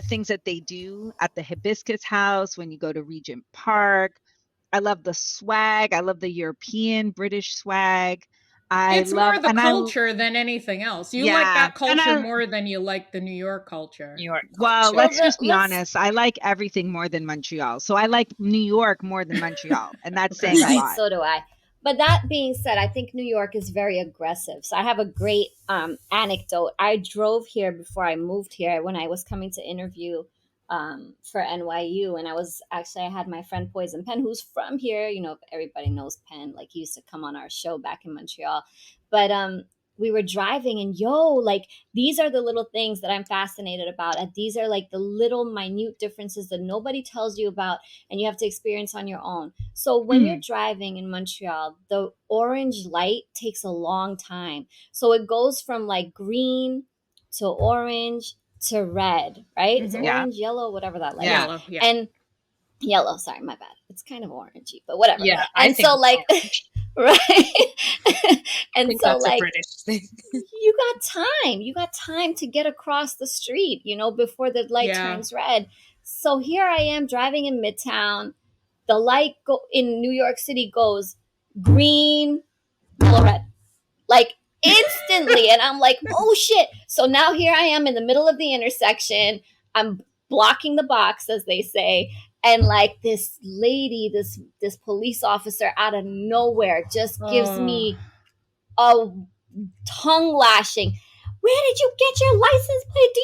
B: things that they do at the Hibiscus House when you go to Regent Park. I love the swag. I love the European British swag. I
A: It's more
B: love,
A: the culture than anything else. You like
B: yeah,
A: that culture more than you like the New York culture.
D: New York
B: well,
D: culture.
C: Well,
B: let's just be
C: let's
B: honest. I like everything more than Montreal. So I like New York more than Montreal. And that's
A: Okay.
B: saying a
C: right.
B: lot.
C: So do I. But that being said, I think New York is very aggressive. So I have a great anecdote. I drove here before I moved here when I was coming to interview for NYU, and I had my friend Poison Penn, who's from here. You know, everybody knows Penn. Like he used to come on our show back in Montreal, but we were driving, and like these are the little things that I'm fascinated about. And these are like the little minute differences that nobody tells you about, and you have to experience on your own. So when you're driving in Montreal, the orange light takes a long time. So it goes from like green to orange to red, right? It's
A: Mhm.
B: Yeah.
C: orange, yellow, whatever that light
B: Yeah.
C: is.
A: Yellow, yeah.
C: And yellow, sorry, my bad. It's kind of orangey, but whatever.
D: Yeah, I
C: And
D: think
C: so
D: it's
C: like
D: orange.
C: right.
D: I
C: And
D: think
C: so
D: that's a
C: like
D: British thing.
C: you got time to get across the street, before the light
A: Yeah.
C: turns red. So here I am driving in Midtown. The light in New York City goes green, yellow, red, like instantly. And I'm like, oh shit. So now here I am in the middle of the intersection. I'm blocking the box, as they say. And like this lady, this police officer out of nowhere just gives
A: Oh.
C: me a tongue lashing. Where did you get your license plate? Do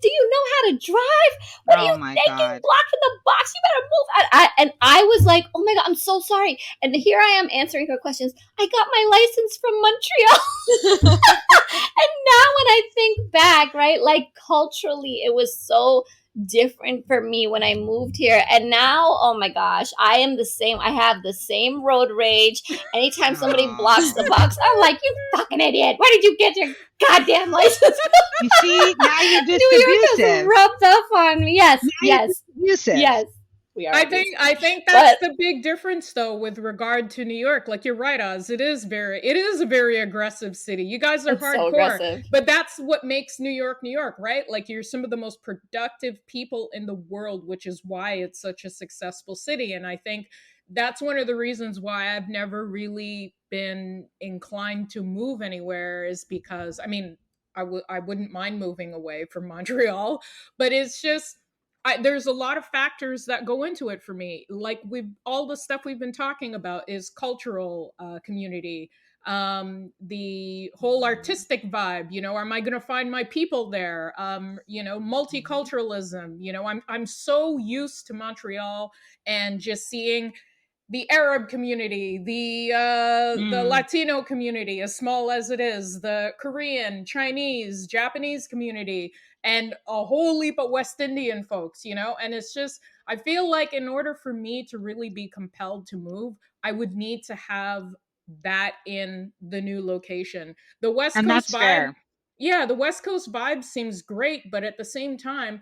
C: you know how to drive? What are
B: Oh
C: you
B: my
C: thinking?
B: God.
C: Blocking the box. You better move. And I was like, oh my God, I'm so sorry. And here I am answering her questions. I got my license from Montreal. And now when I think back, right, like culturally, it was so different for me when I moved here. And now, oh my gosh, I am the same. I have the same road rage. Anytime somebody blocks the box, I'm like, you fucking idiot. Where did you get your goddamn license?
B: You see, now you're just
C: New York has
B: abusive.
C: rubbed off on me. Yes,
B: Now you're
C: yes,
B: just abusive.
C: yes. We are
A: I think that's the big difference though with regard to New York. Like you're right, Oz. It is a very aggressive city. You guys are
C: It's so
A: hardcore.
C: aggressive.
A: But that's what makes New York, right? Like you're some of the most productive people in the world, which is why it's such a successful city. And I think that's one of the reasons why I've never really been inclined to move anywhere, is because I wouldn't mind moving away from Montreal, but it's just there's a lot of factors that go into it for me. Like all the stuff we've been talking about is cultural community, the whole artistic vibe. Am I going to find my people there? Multiculturalism. I'm so used to Montreal and just seeing the Arab community, the Latino community, as small as it is, the Korean, Chinese, Japanese community, and a whole heap of West Indian folks, and it's just, I feel like in order for me to really be compelled to move, I would need to have that in the new location. The West
B: And
A: Coast
B: that's
A: vibe,
B: fair.
A: yeah, the West Coast vibe seems great, but at the same time,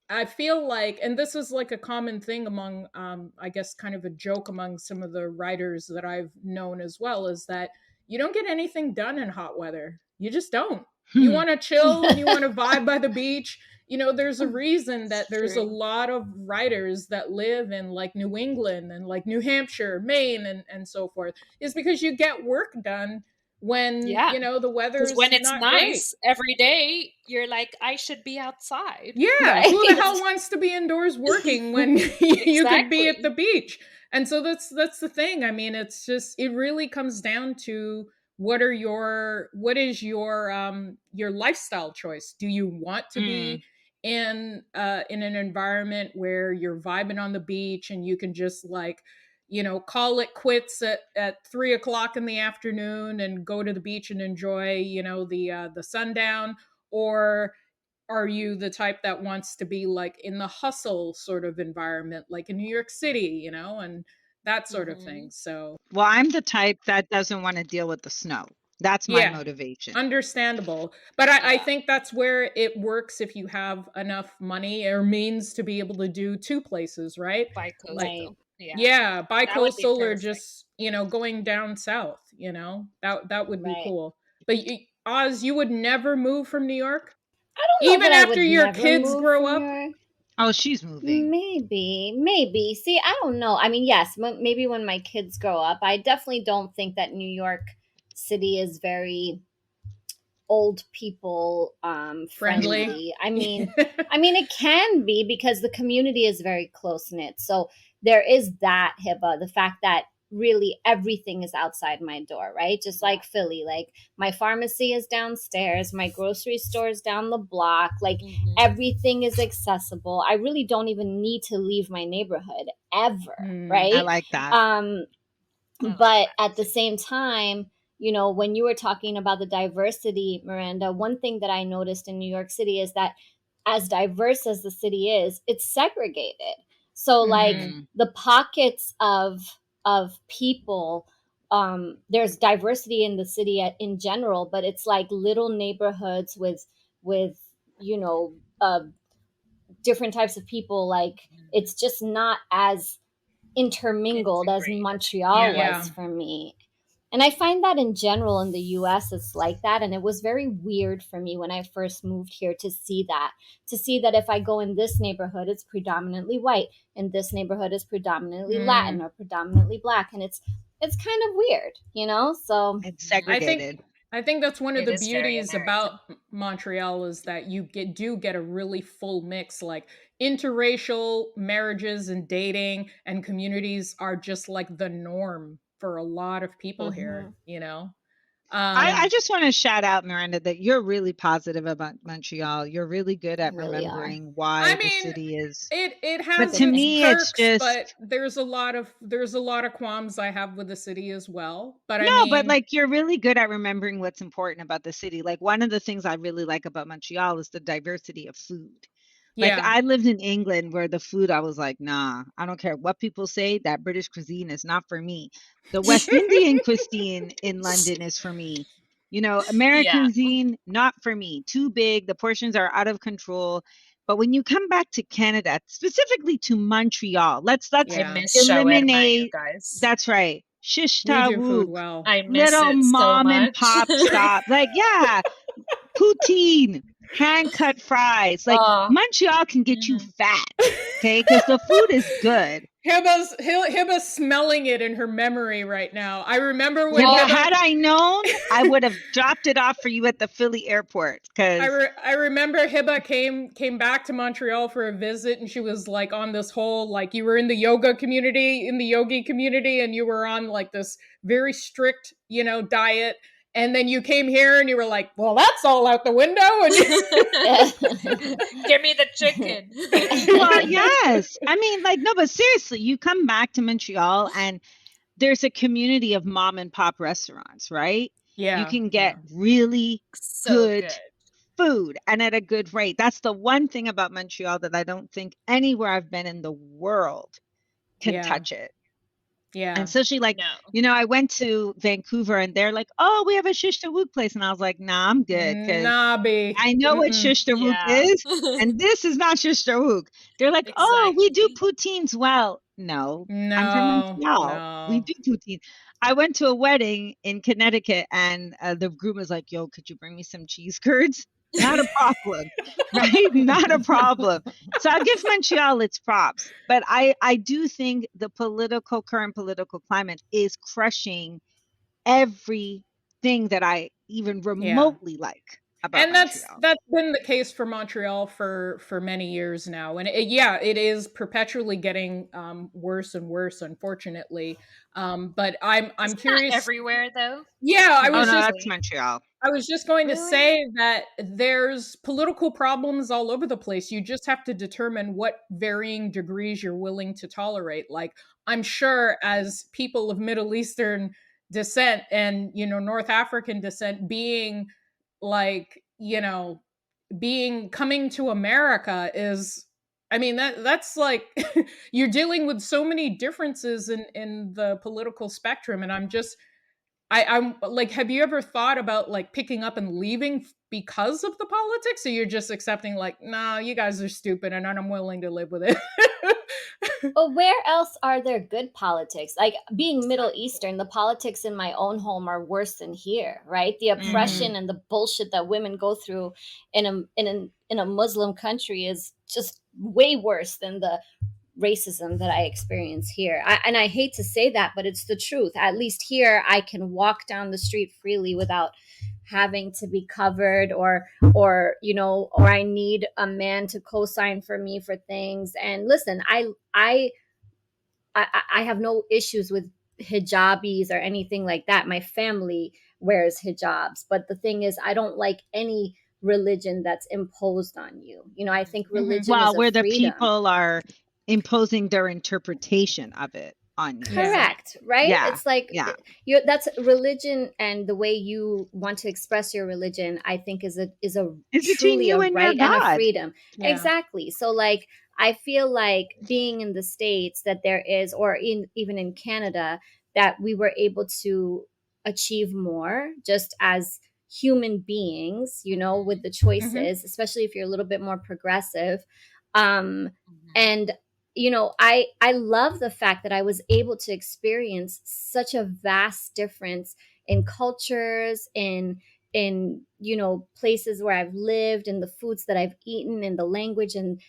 A: I feel like, and this is like a common thing among, I guess, kind of a joke among some of the writers that I've known as well, is that you don't get anything done in hot weather. You just don't. You want to chill and you want to vibe by the beach. There's a reason that there's a lot of writers that live in like New England and like New Hampshire, Maine, and so forth, is because you get work done when
D: Yeah.
A: the weather's
D: Because when it's
A: not
D: nice
A: great.
D: every day, you're like, I should be outside.
A: Yeah,
C: Right.
A: who the hell wants to be indoors working when you could be at
D: Exactly.
A: the beach? And so that's the thing. I mean, it's just, it really comes down to what is your lifestyle choice? Do you want to be in an environment where you're vibing on the beach and you can just like call it quits at 3 o'clock in the afternoon and go to the beach and enjoy the sundown? Or are you the type that wants to be like in the hustle sort of environment, like in New York City, and that sort of thing? So,
B: Well, I'm the type that doesn't want to deal with the snow. That's my
A: yeah,
B: motivation.
A: understandable. But I
D: Yeah.
A: think that's where it works if you have enough money or means to be able to do two places, right? Like,
C: Right.
D: Bi-coastal. Yeah.
A: yeah,
D: That would be
A: bi-coastal or
D: perfect.
A: just, going down south, that would be
C: Right.
A: cool. But Oz, you would never move from New York?
C: I don't know
A: Even
C: that I
A: after
C: would
A: your
C: never
A: kids
C: move
A: grow
C: from New
A: up?
C: York.
B: Oh, she's moving.
C: Maybe. See, I don't know. I mean, yes, maybe when my kids grow up. I definitely don't think that New York City is very old people
A: Friendly.
C: friendly. I mean it can be because the community is very close knit. So there is that, Hiba, the fact that really everything is outside my door, right? Just like Philly, like my pharmacy is downstairs, my grocery store is down the block, like everything is accessible. I really don't even need to leave my neighborhood ever,
B: I
C: right?
B: like that.
D: I like
C: But
D: that
C: at the
D: too.
C: same time, you know, when you were talking about the diversity, Miranda, one thing that I noticed in New York City is that as diverse as the city is, it's segregated. So like
B: Mm-hmm.
C: the pockets of people, there's diversity in the city in general, but it's like little neighborhoods with you know different types of people. Like it's just not as intermingled as
D: Integrated.
C: Montreal
D: Yeah.
A: Yeah.
C: was for me. And I find that in general in the US it's like that. And it was very weird for me when I first moved here to see that if I go in this neighborhood, it's predominantly white, and this neighborhood is predominantly Latin or predominantly black. And it's kind of weird, you know? So
B: It's
A: I think
B: segregated.
A: I think that's one of
D: It
A: the
D: is very
A: beauties about
D: American.
A: Montreal is that you get a really full mix. Like interracial marriages and dating and communities are just like the norm for a lot of people here,
C: mhm,
A: you know.
C: yeah,
B: I just want to shout out, Miranda, that you're really positive about Montreal. You're really good
C: we
B: at
C: really are.
B: remembering
A: I
B: why the
A: mean,
B: city is.
A: it
B: But
A: has
B: to
A: its
B: me, it's
A: perks, but
B: just
A: there's a lot of qualms I have with the city as well. But I
B: no, but
A: mean,
B: like you're really good at remembering what's important about the city. Like one of the things I really like about Montreal is the diversity of food. Like
A: yeah.
B: I lived in England where the food I was like, nah, I don't care what people say, that British cuisine is not for me. The West Indian cuisine in London is for me. You know, American
D: Yeah.
B: cuisine, not for me. Too big, the portions are out of control. But when you come back to Canada, specifically to Montreal, let's
D: I
A: Yeah.
D: miss shawarma, you
B: eliminate.
D: guys.
B: That's right. Shish
A: We do food
B: Tawook,
A: well.
D: I miss
B: little
D: it so
B: mom and
D: much.
B: pop shop. Like, yeah, poutine, hand cut fries. Like
D: Oh.
B: Montreal can get you
D: Mhm.
B: fat, okay? Because the food is good.
A: Hiba's smelling it in her memory right now. I remember when
B: Hiba,
D: Oh,
A: Hiba
B: had I known, I would have dropped it off for you at the Philly airport. Because
A: I remember Hiba came back to Montreal for a visit, and she was like on this whole, like, you were in the yogi community, and you were on like this very strict, you know, diet, and then you came here and you were like, well, that's all out the window,
D: give me the chicken.
B: well, yes, I mean, like, no, but seriously, you come back to Montreal and there's a community of mom and pop restaurants, right? You
A: yeah,
B: can
A: yeah,
B: get really
D: So
B: good
D: good.
B: food and at a good rate. That's the one thing about Montreal that I don't think anywhere I've been in the world can
A: yeah,
B: touch it. And
A: yeah.
B: especially like,
D: No.
B: you know, I went to Vancouver and they're like, oh, we have a shish tawook place. And I was like, nah, I'm good. Cause
A: Nabi.
B: I know what
A: Mm-mm.
B: shish tawook
D: Yeah.
B: is. And this is not shish tawook. They're like, oh, we do
D: Exactly.
B: poutines well. No, I'm from
A: No,
B: Montreal. We
A: no.
B: do poutine. I went to a wedding in Connecticut and the groom was like, yo, could you bring me some cheese curds? Not a problem, right? Not a problem. So I'll give Montreal its props, but I do think the current political climate is crushing everything that I even
A: Yeah.
B: remotely like about
A: And
B: Montreal.
A: that's been the case for Montreal for many years now, and yeah, it is perpetually getting worse and worse, unfortunately. But I'm
D: Isn't that
A: curious.
D: everywhere though?
A: Yeah,
B: Oh no,
A: just
B: that's
D: Honestly.
B: Montreal.
A: I was just going to
D: Really?
A: say that there's political problems all over the place. You just have to determine what varying degrees you're willing to tolerate. Like, I'm sure as people of Middle Eastern descent and, you know, North African descent, being like, you know, being coming to America is, I mean, that's like you're dealing with so many differences in the political spectrum, and I'm like, have you ever thought about like picking up and leaving because of the politics, or you're just accepting like, nah, you guys are stupid and I'm willing to live with it?
C: But where else are there good politics? Like being Middle
D: Exactly.
C: Eastern, the politics in my own home are worse than here, right? The
A: Hmm.
C: oppression and the bullshit that women go through in a Muslim country is just way worse than the racism that I experience here. And I hate to say that, but it's the truth. At least here, I can walk down the street freely without having to be covered, or I need a man to co-sign for me for things. And listen, I have no issues with hijabis or anything like that. My family wears hijabs, but the thing is, I don't like any religion that's imposed on you. I think religion is
B: Well,
C: a
B: where the
C: freedom.
B: people are imposing their interpretation of it on you.
C: Correct, right?
B: Yeah.
C: It's like
B: Yeah.
C: that's religion, and the way you want to express your religion, I think is a
B: It's between
C: truly
B: you
C: a
B: and your
C: right and a
B: God.
C: freedom.
A: Yeah.
C: Exactly. So like I feel like being in the States that there is, or even in Canada, that we were able to achieve more just as human beings, with the choices, especially if you're a little bit more progressive. And I love the fact that I was able to experience such a vast difference in cultures, in places where I've lived, and the foods that I've eaten, and the language, and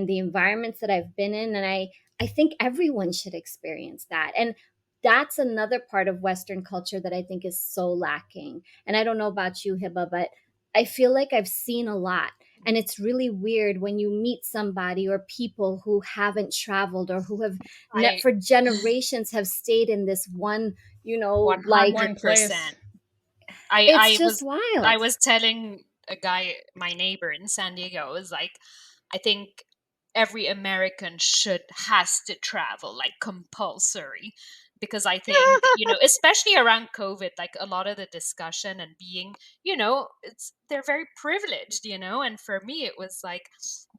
C: the environments that I've been in. And I think everyone should experience that. And that's another part of Western culture that I think is so lacking. And I don't know about you, Hiba, but I feel like I've seen a lot. And it's really weird when you meet somebody or people who haven't traveled, or who have for generations have stayed in this one, like
D: 100%.
C: it's just wild.
D: I was telling a guy, my neighbor in San Diego, I was like, I think every American has to travel, like compulsory, because I think, especially around COVID, like a lot of the discussion and being, they're very privileged, and for me, it was like,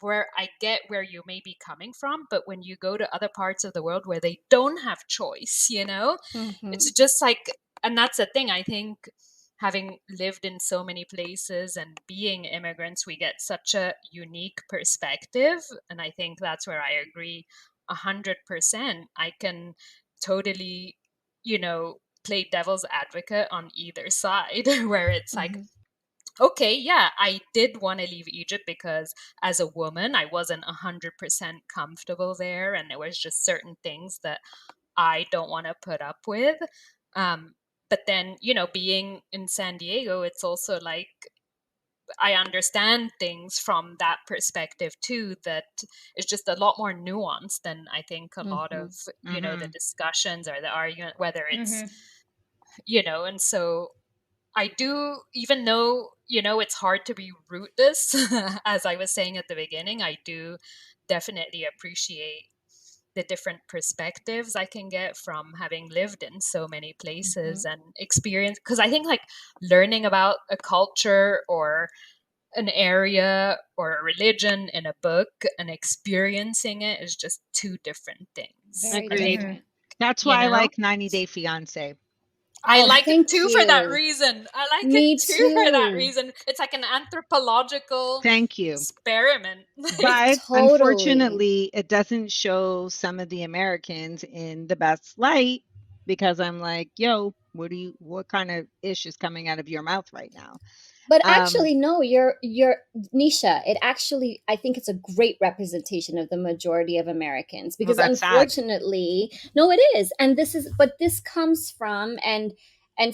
D: where I get where you may be coming from, but when you go to other parts of the world where they don't have choice, it's just like, and that's the thing, I think, having lived in so many places and being immigrants, we get such a unique perspective. And I think that's where I agree 100%. I can totally, play devil's advocate on either side, where it's like, okay, yeah, I did want to leave Egypt because as a woman, I wasn't 100% comfortable there. And there was just certain things that I don't want to put up with. But then, being in San Diego, it's also like, I understand things from that perspective too, that is just a lot more nuanced than I think a lot of, the discussions or the argument, whether it's, and so I do, even though, it's hard to be rootless, as I was saying at the beginning, I do definitely appreciate the different perspectives I can get from having lived in so many places and experience. Because I think like learning about a culture or an area or a religion in a book and experiencing it is just two different things.
C: Very
B: Agreed.
C: different.
B: That's why I like 90 Day Fiance.
D: I
C: Oh,
D: like it
C: thank
D: too for that
C: you.
D: reason. I like
C: Me
D: it too for that
C: too.
D: reason. It's like an anthropological
B: Thank you.
D: experiment.
B: But
C: Totally.
B: unfortunately, it doesn't show some of the Americans in the best light, because I'm like, yo, what kind of ish is coming out of your mouth right now?
C: But actually, no, you're Nisha. It actually, I think it's a great representation of the majority of Americans, because
B: that's sad.
C: unfortunately, no, it is. And this comes from, and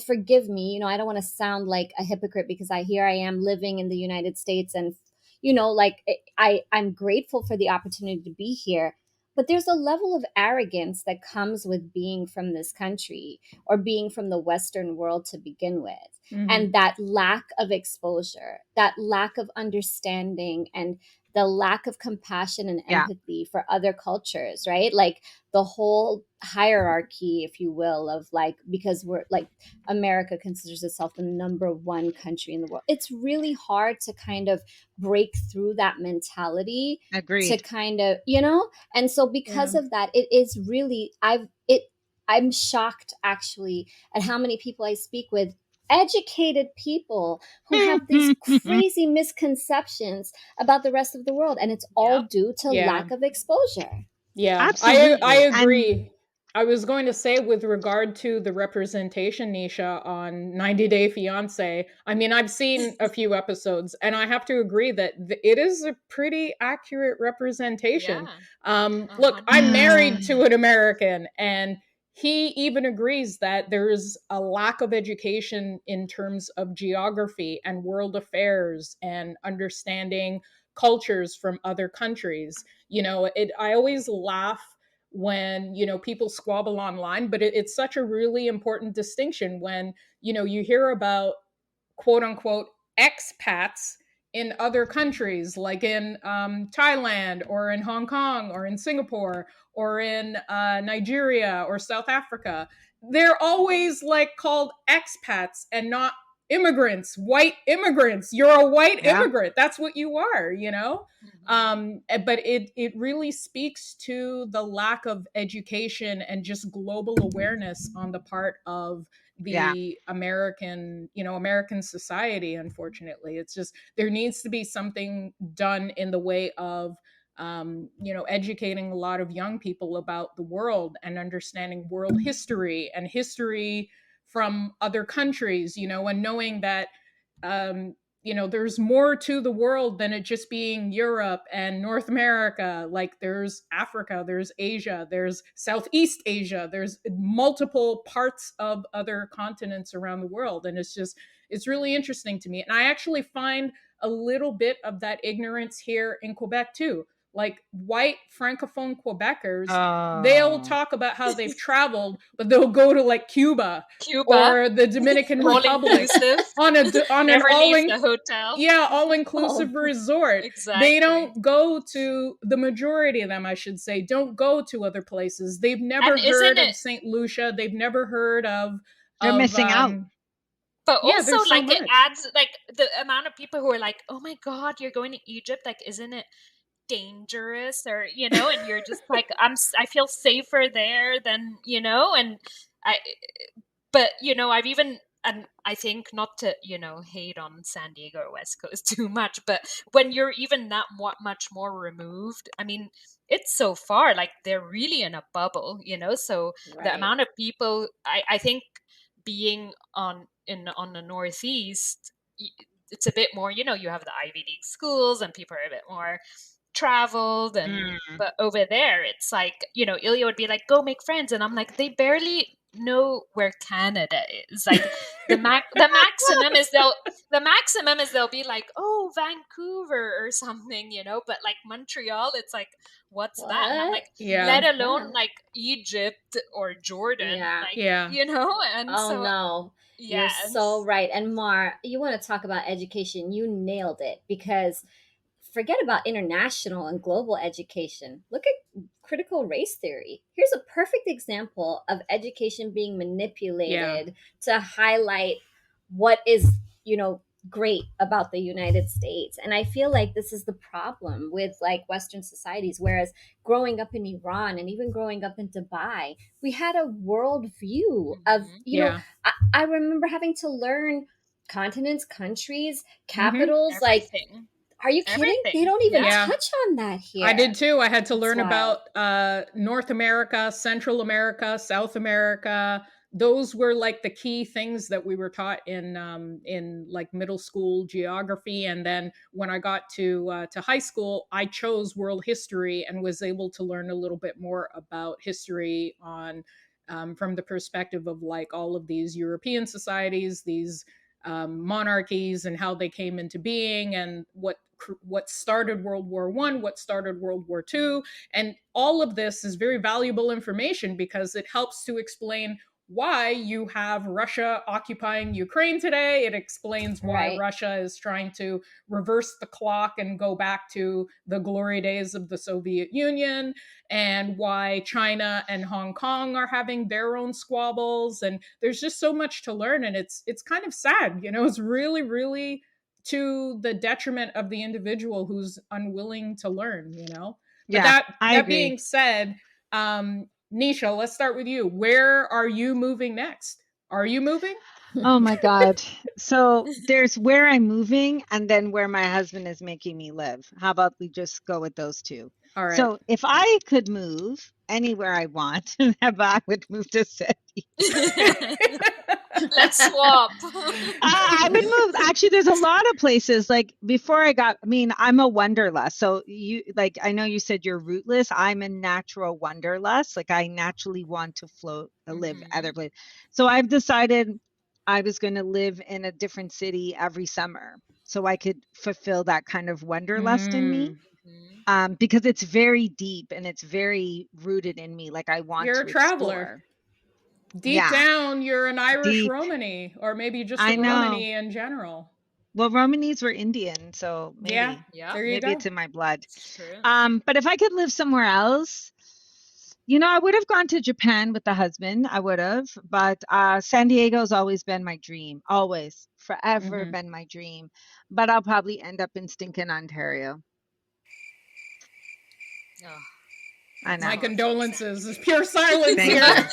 C: forgive me, I don't want to sound like a hypocrite, because I am living in the United States, and like I'm grateful for the opportunity to be here. But there's a level of arrogance that comes with being from this country, or being from the Western world to begin with. And that lack of exposure, that lack of understanding, and the lack of compassion and empathy for other cultures, right? Like the whole hierarchy, if you will, of like, because we're like, America considers itself the number one country in the world. It's really hard to kind of break through that mentality.
B: Agreed.
C: To kind of, and so because of that, it is really, I'm shocked actually at how many people I speak with, educated people, who have these crazy misconceptions about the rest of the world, and it's all due to lack of exposure.
A: Yeah,
B: absolutely.
A: I agree. I was going to say, with regard to the representation, Nisha, on 90 Day Fiance, I mean, I've seen a few episodes, and I have to agree that it is a pretty accurate representation.
D: Yeah,
A: Look,
D: hundred
A: I'm
D: percent.
A: married to an American, and he even agrees that there's a lack of education in terms of geography and world affairs and understanding cultures from other countries. I always laugh when people squabble online, but it's such a really important distinction when you hear about quote unquote expats in other countries, like in Thailand or in Hong Kong or in Singapore or in Nigeria or South Africa. They're always like called expats and not immigrants, white immigrants. You're a white
B: Yeah.
A: immigrant. That's what you are. But it really speaks to the lack of education and just global awareness on the part of
B: Yeah.
A: the American society. Unfortunately, it's just there needs to be something done in the way of educating a lot of young people about the world and understanding world history and history from other countries, and knowing that there's more to the world than it just being Europe and North America. Like there's Africa, there's Asia, there's Southeast Asia, there's multiple parts of other continents around the world. And it's really interesting to me. And I actually find a little bit of that ignorance here in Quebec too. Like white Francophone Quebecers, they'll
B: Oh.
A: talk about how they've traveled, but they'll go to like Cuba
D: Cuba,
A: or the Dominican
D: all
A: Republic
D: inclusive,
A: on an
D: never leave the hotel.
A: all inclusive
C: Oh,
A: resort. They
D: Exactly.
A: don't go to, the majority of them, I should say, don't go to other places. They've never
D: And isn't
A: heard of
D: it,
A: St. Lucia. They've never heard
B: They're
A: of
B: missing out.
D: but
A: yeah,
D: also
A: there's so
D: like it
A: much.
D: adds like the amount of people who are like, oh my God, you're going to Egypt. Like, isn't it dangerous? Or, and you're just like, I feel safer there than, and I, but, I've even, and I think not to, hate on San Diego or West Coast too much, but when you're even that much more removed, I mean, it's so far, like they're really in a bubble, so the
C: right.
D: amount of people, I think being on the Northeast, it's a bit more, you have the Ivy League schools and people are a bit more traveled, and but over there it's like, Ilya would be like, go make friends, and I'm like, they barely know where Canada is. Like the maximum is they'll be like, oh, Vancouver or something, but like Montreal, it's like, what's that? And I'm like,
A: Yeah.
D: let alone
C: Yeah.
D: like Egypt or Jordan.
C: Yeah.
D: Like,
A: Yeah.
D: and
C: Oh
D: so
C: no. You're
D: yes.
C: so right. And Mar, you want to talk about education. You nailed it, because forget about international and global education. Look at critical race theory. Here's a perfect example of education being manipulated to highlight what is, great about the United States. And I feel like this is the problem with like Western societies. Whereas growing up in Iran and even growing up in Dubai, we had a world view of,
A: Yeah.
C: I remember having to learn continents, countries, capitals, like,
D: Everything.
C: are you kidding?
D: Everything.
C: They don't even
A: Yeah.
C: touch on that here.
A: I did too. I had to
C: It's
A: learn
C: wild.
A: about North America, Central America, South America. Those were like the key things that we were taught in like middle school geography. And then when I got to high school, I chose world history and was able to learn a little bit more about history on from the perspective of like all of these European societies, these monarchies, and how they came into being, and what started World War One, what started World War Two, and all of this is very valuable information because it helps to explain why you have Russia occupying Ukraine today. It explains why
C: Right.
A: Russia is trying to reverse the clock and go back to the glory days of the Soviet Union, and why China and Hong Kong are having their own squabbles. And there's just so much to learn, and it's kind of sad, it's really, really to the detriment of the individual who's unwilling to learn. But
B: Yeah, I
A: that
B: agree.
A: being said, Nesha, let's start with you. Where are you moving next? Are you moving?
B: Oh my God. So there's where I'm moving and then where my husband is making me live. How about we just go with those two?
A: All right.
B: So if I could move anywhere I want, I would move to Sydney.
D: Let's swap.
B: I would move. Actually, there's a lot of places. Like before I'm a wanderlust. So I know you said you're rootless. I'm a natural wanderlust. Like I naturally want to live other places. So I've decided I was going to live in a different city every summer, so I could fulfill that kind of wanderlust in me. Because it's very deep and it's very rooted in me. Like I want
A: You're
B: to
A: a traveler.
B: explore.
A: Deep down, you're an Irish
B: Deep.
A: Romany, or maybe just
B: I
A: a
B: know.
A: Romany in general.
B: Well, Romanis were Indian, so maybe.
D: Yeah.
A: There you
B: maybe
A: go.
B: it's in my blood.
D: It's true.
B: But if I could live somewhere else, I would have gone to Japan with the husband. I would have, but San Diego's always been my dream. Always, forever been my dream. But I'll probably end up in stinking Ontario.
D: Oh,
B: I know.
A: My condolences. There's pure silence
B: Thank
A: here.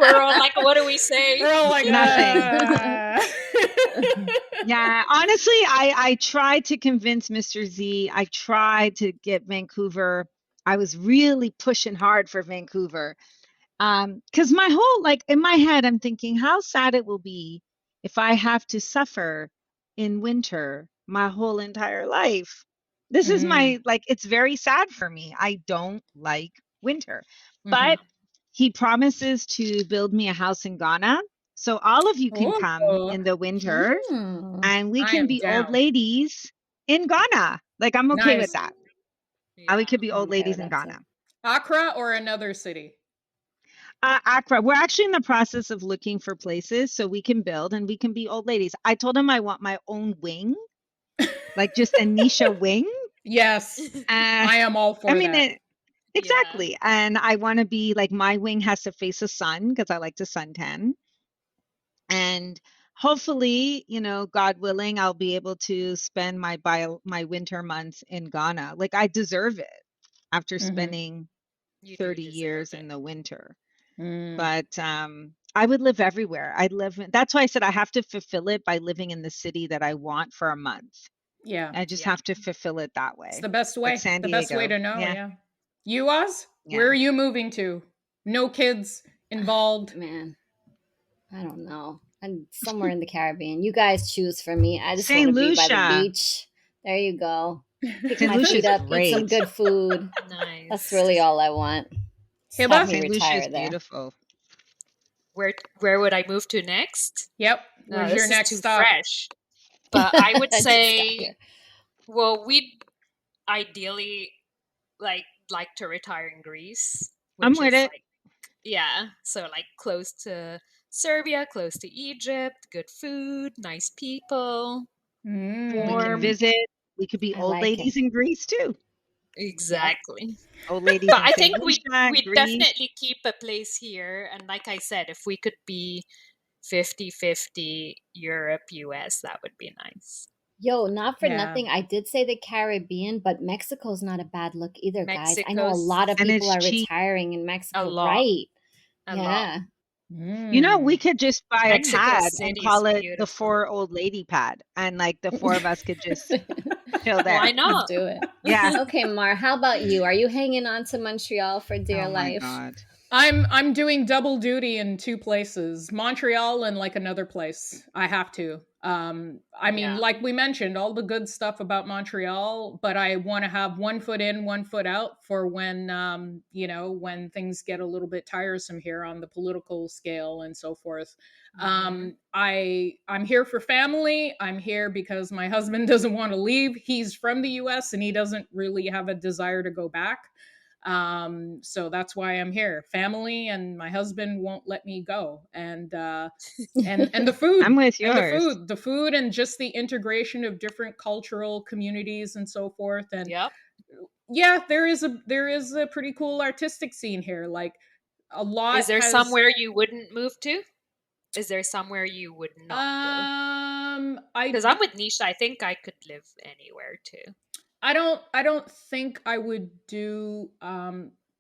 D: We're all like, what do we say?
A: We're all like,
B: Nothing. Yeah, honestly, I tried to convince Mr. Z. I tried to get Vancouver. I was really pushing hard for Vancouver. Because my whole, like in my head, I'm thinking how sad it will be if I have to suffer in winter my whole entire life. This is it's very sad for me. I don't like winter. But he promises to build me a house in Ghana. So all of you can come in the winter and we can be old ladies in Ghana. Like I'm okay with that.
D: Yeah.
B: We could be old ladies in Ghana.
A: Accra or another city?
B: Accra. We're actually in the process of looking for places so we can build and we can be old ladies. I told him I want my own wing, like just a Nesha wing.
A: Yes, I am all for that.
B: Exactly. And I want to be like my wing has to face the sun because I like to suntan. And hopefully, God willing, I'll be able to spend my winter months in Ghana. Like I deserve it after spending 30 years in the winter. But I would live everywhere. That's why I said I have to fulfill it by living in the city that I want for a month.
A: Yeah.
B: I just have to fulfill it that way.
A: It's the best way.
B: Like San
A: The best way
B: Diego.
A: to know. Yeah. You, Oz?
B: Yeah.
A: Where are you moving to? No kids involved.
C: Man, I don't know. I'm somewhere in the Caribbean. You guys choose for me. I just
B: Saint
C: want to be by
B: Lucia.
C: the beach. There you go. Pick
B: Saint
C: my feet
B: Lucia's
C: up, eat
B: great.
C: some good food.
D: Nice.
C: That's really all I want.
A: Hiba?
C: Have me
B: Saint
C: retire
B: Lucia's
C: there.
B: beautiful.
D: Where would I move to next?
A: Yep. Where's your
D: this
A: next
D: is too
A: stop?
D: fresh. But I would
C: Just
D: say,
C: got here.
D: well, we'd ideally like to retire in Greece.
B: I'm with it.
D: So like close to Serbia, close to Egypt, good food, nice people,
B: We can
D: warm.
B: visit. We could be
C: I
B: old
C: like
B: ladies in Greece too.
D: Exactly.
B: Old ladies
D: But
B: in
D: I
B: Saint
D: think we'd
B: Lucia, Greece.
D: definitely keep a place here. And like I said, if we could be 50-50 Europe, US, that would be nice.
C: Yo, not for
A: Yeah.
C: nothing. I did say the Caribbean, but Mexico's not a bad look either, guys. I know a
D: Mexico's-
C: lot of
B: And
C: people
B: it's
C: are
B: cheap.
C: retiring in Mexico,
D: lot.
C: right?
D: A
C: Yeah.
D: lot.
B: We could just buy
D: Mexico
B: a pad
D: City's
B: and call it the
D: beautiful.
B: 4 old lady pad. And like the 4 of us could just chill there.
D: Why not?
C: Let's do it.
B: Yeah.
C: Okay, Mar, how about you? Are you hanging on to Montreal for dear
B: Oh my
C: life?
B: God.
A: I'm doing double duty in 2 places, Montreal and like another place. I have to. I mean,
D: Yeah.
A: like we mentioned, all the good stuff about Montreal, but I want to have one foot in, one foot out for when, when things get a little bit tiresome here on the political scale and so forth. I'm here for family. I'm here because my husband doesn't want to leave. He's from the US and he doesn't really have a desire to go back. So that's why I'm here. Family, and my husband won't let me go. And the food.
B: I'm with
A: And
B: yours.
A: the food and just the integration of different cultural communities and so forth. And
D: Yep.
A: yeah, there is a pretty cool artistic scene here. Like a lot.
D: Is there somewhere you wouldn't move to? Is there somewhere you would not go? Because I'm with Nesha. I think I could live anywhere too.
A: I don't think I would do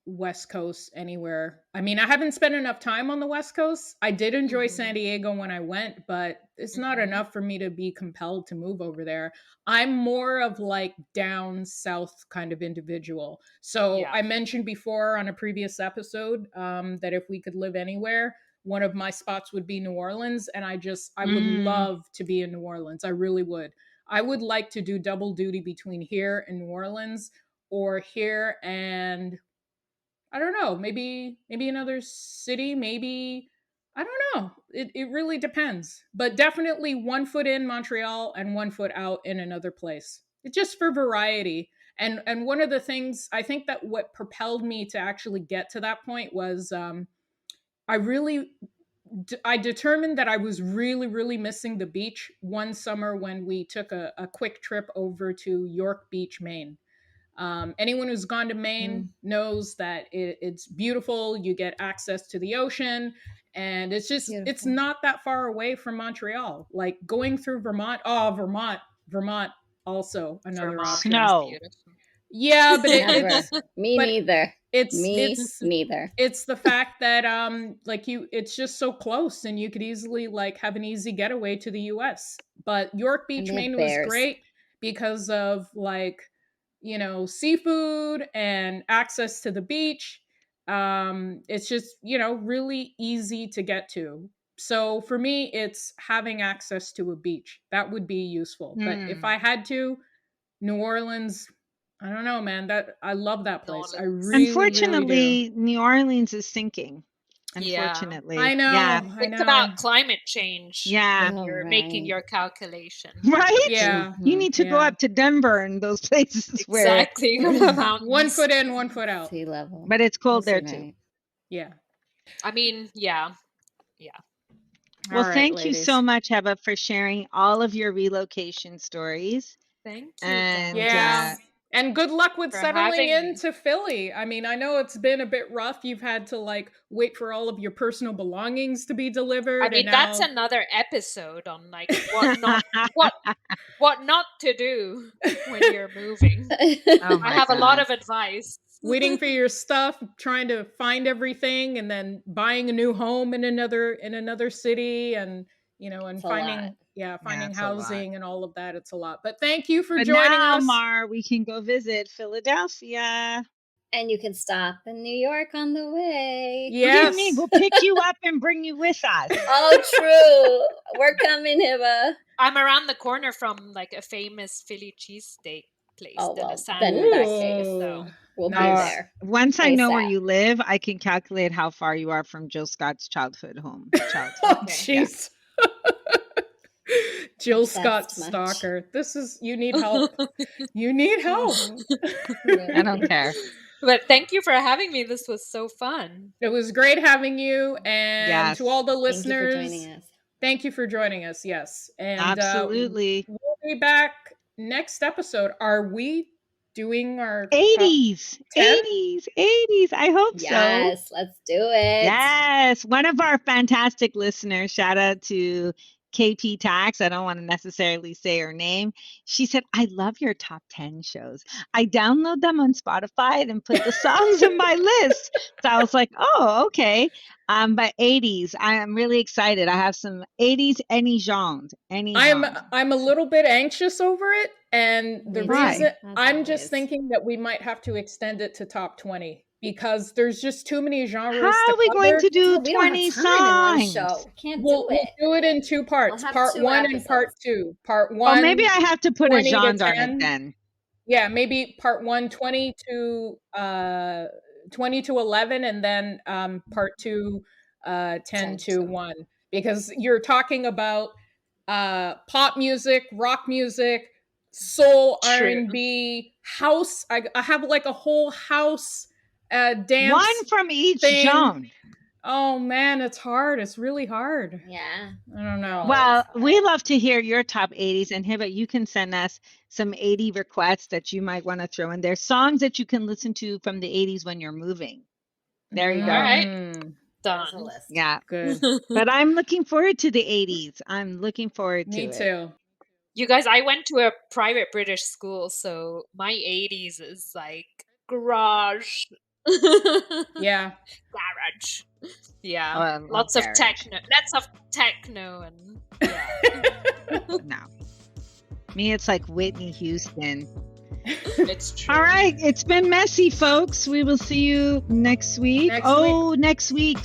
A: West Coast anywhere. I mean, I haven't spent enough time on the West Coast. I did enjoy
D: Mhm.
A: San Diego when I went, but it's not
D: Mhm.
A: enough for me to be compelled to move over there. I'm more of like down south kind of individual. So
D: Yeah.
A: I mentioned before on a previous episode that if we could live anywhere, one of my spots would be New Orleans. And I would
B: Mm.
A: love to be in New Orleans. I really would. I would like to do double duty between here and New Orleans, or here and I don't know, maybe another city, maybe I don't know. It really depends. But definitely one foot in Montreal and one foot out in another place. It's just for variety. And one of the things I think that what propelled me to actually get to that point was I really I determined that I was really missing the beach one summer when we took a quick trip over to York Beach, Maine. Anyone who's gone to Maine knows that it's beautiful. You get access to the ocean, and it's
C: Beautiful.
A: not that far away from Montreal. Like going through Vermont. Oh, Vermont, also another
D: Vermont
A: option.
D: is
B: Snow.
D: beautiful.
A: Yeah, but
C: Never. Me
A: but
C: neither.
A: it's
C: Me
A: it's
C: neither.
A: it's the fact that like it's just so close and you could easily like have an easy getaway to the US. But York
C: And
A: Beach,
C: they have
A: Maine was
C: bears.
A: great because of like, seafood and access to the beach. It's just, really easy to get to. So for me, it's having access to a beach. That would be useful. But if
B: Mm.
A: I had to, New Orleans, I don't know, man. That I love that
D: New
A: place. I
D: Orleans.
A: really do.
B: Unfortunately, New Orleans is sinking.
D: Yeah.
A: I
B: Unfortunately. Yeah.
A: know, I
D: Think about
A: know.
D: climate change
B: Yeah.
D: when
C: Oh,
D: you're making
C: right.
D: your calculation.
B: Right?
A: Yeah,
B: You
C: Mm-hmm.
B: need to go
A: yeah.
B: up to Denver and those places where,
D: Exactly. The
A: One
D: mountains.
A: foot in, one foot out.
C: Sea level.
B: but it's cold
C: That's
B: there too.
C: right.
A: Yeah.
D: I mean, yeah.
A: All
B: Well,
A: right,
B: thank you so
A: ladies.
B: much, Heba, for sharing all of your relocation stories.
D: Thank you
B: And
A: Yeah.
D: guys
A: And good luck with
D: for
A: settling
D: having me.
A: into Philly. I mean, I know it's been a bit rough. You've had to like wait for all of your personal belongings to be
D: I
A: delivered, and
D: mean, that's
A: now
D: another episode on like what not to do when you're moving.
B: oh
D: I
B: my
D: have a lot
B: God.
D: of advice.
A: waiting for your stuff, trying to find everything, and then buying a new home in another city, and and
C: It's a lot.
B: Yeah,
A: finding
B: it's a lot.
A: housing and all of that. It's a lot. But thank you for
B: But
A: joining
B: now,
A: us.
B: Mar, we can go visit Philadelphia.
C: And you can stop in New York on the way.
B: What do you mean?
A: Yes.
B: We'll pick you up and bring you with us.
C: Oh, true. We're coming, Hiba.
D: I'm around the corner from like a famous Philly cheesesteak place,
C: Oh,
D: the
C: well, then in that case,
A: Ooh,
D: So
C: we'll be
A: nice.
C: there.
B: Once I know where
C: ASAP.
B: you live, I can calculate how far you are from Jill Scott's childhood home.
A: Oh,
D: Okay.
B: Yeah.
A: jeez. Jill Scott
C: Obsessed much.
A: stalker. You need help. You need help.
C: Really
B: I don't
C: do.
B: care.
D: But thank you for having me. This was so fun.
A: It was great having you. And to all
B: Yes,
A: the
C: Thank you for
A: listeners,
C: joining us.
A: thank you for joining us. Yes. And
B: absolutely.
A: we'll be back next episode. Are we doing our top
B: 80s,
A: 10?
B: 80s, 80s. I hope so.
C: Yes, let's do it.
B: Yes. One of our fantastic listeners, shout out to KP Tax. I don't want to necessarily say her name. She said, I love your top 10 shows. I download them on Spotify and put the songs in my list. So I was like, oh, okay. But 80s, I am really excited. I have some 80s, any genre, any genre.
A: I'm a little bit anxious over it, and the
C: Me too,
B: Why?
A: reason
C: as
A: I'm just
C: always.
A: thinking that we might have to extend it to top 20 because there's just too many
B: How
A: genres to
B: are we going
A: cover.
B: to do
C: No, we don't
B: 20
C: have time in one
B: songs?
C: show. Can't
A: We'll
C: do it.
A: do it in two parts.
C: have
A: Part
C: 2
A: 1 and part
C: episodes.
A: 2. Part
B: Oh, maybe
A: 1,
B: I have to put a
A: 20 to
B: genre on it
A: 10.
B: then.
A: Yeah, maybe part 1, 20 to 11, and then part 2, 10
C: 10
A: to
C: to
A: 1, because you're talking about pop music, rock music, soul,
D: True.
A: R&B, house. I have like a whole house dance
B: One from each
A: thing.
B: genre.
A: Oh man, it's hard. It's really hard.
C: Yeah.
A: I don't know.
B: Well,
C: Always
B: we
C: hard.
B: love to hear your top 80s, and Hiba, you can send us some 80 requests that you might want to throw in there. Songs that you can listen to from the 80s when you're moving. There you
D: All
B: go.
D: right.
A: Mm,
C: There's a
D: Done.
C: list.
B: Yeah.
A: good.
B: But I'm looking forward to the 80s. I'm looking forward
A: Me
B: to it.
A: too.
D: You guys, I went to a private British school, so my 80s is like garage,
A: Yeah.
D: Garage. Yeah.
B: Oh, I love
D: Lots of
B: garage.
D: techno. Lots of techno and yeah.
B: No. Me, it's like Whitney Houston.
D: It's true.
B: All right. It's been messy, folks. We will see you next week. Next week.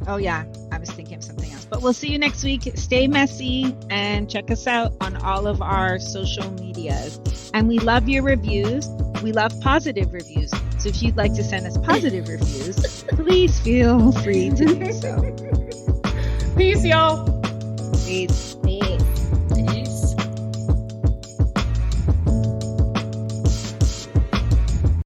B: Oh, yeah. I was thinking of something else. But we'll see you next week. Stay messy and check us out on all of our social medias. And we love your reviews. We love positive reviews. So if you'd like to send us positive reviews, please feel free to do so.
A: Peace, y'all.
B: Peace.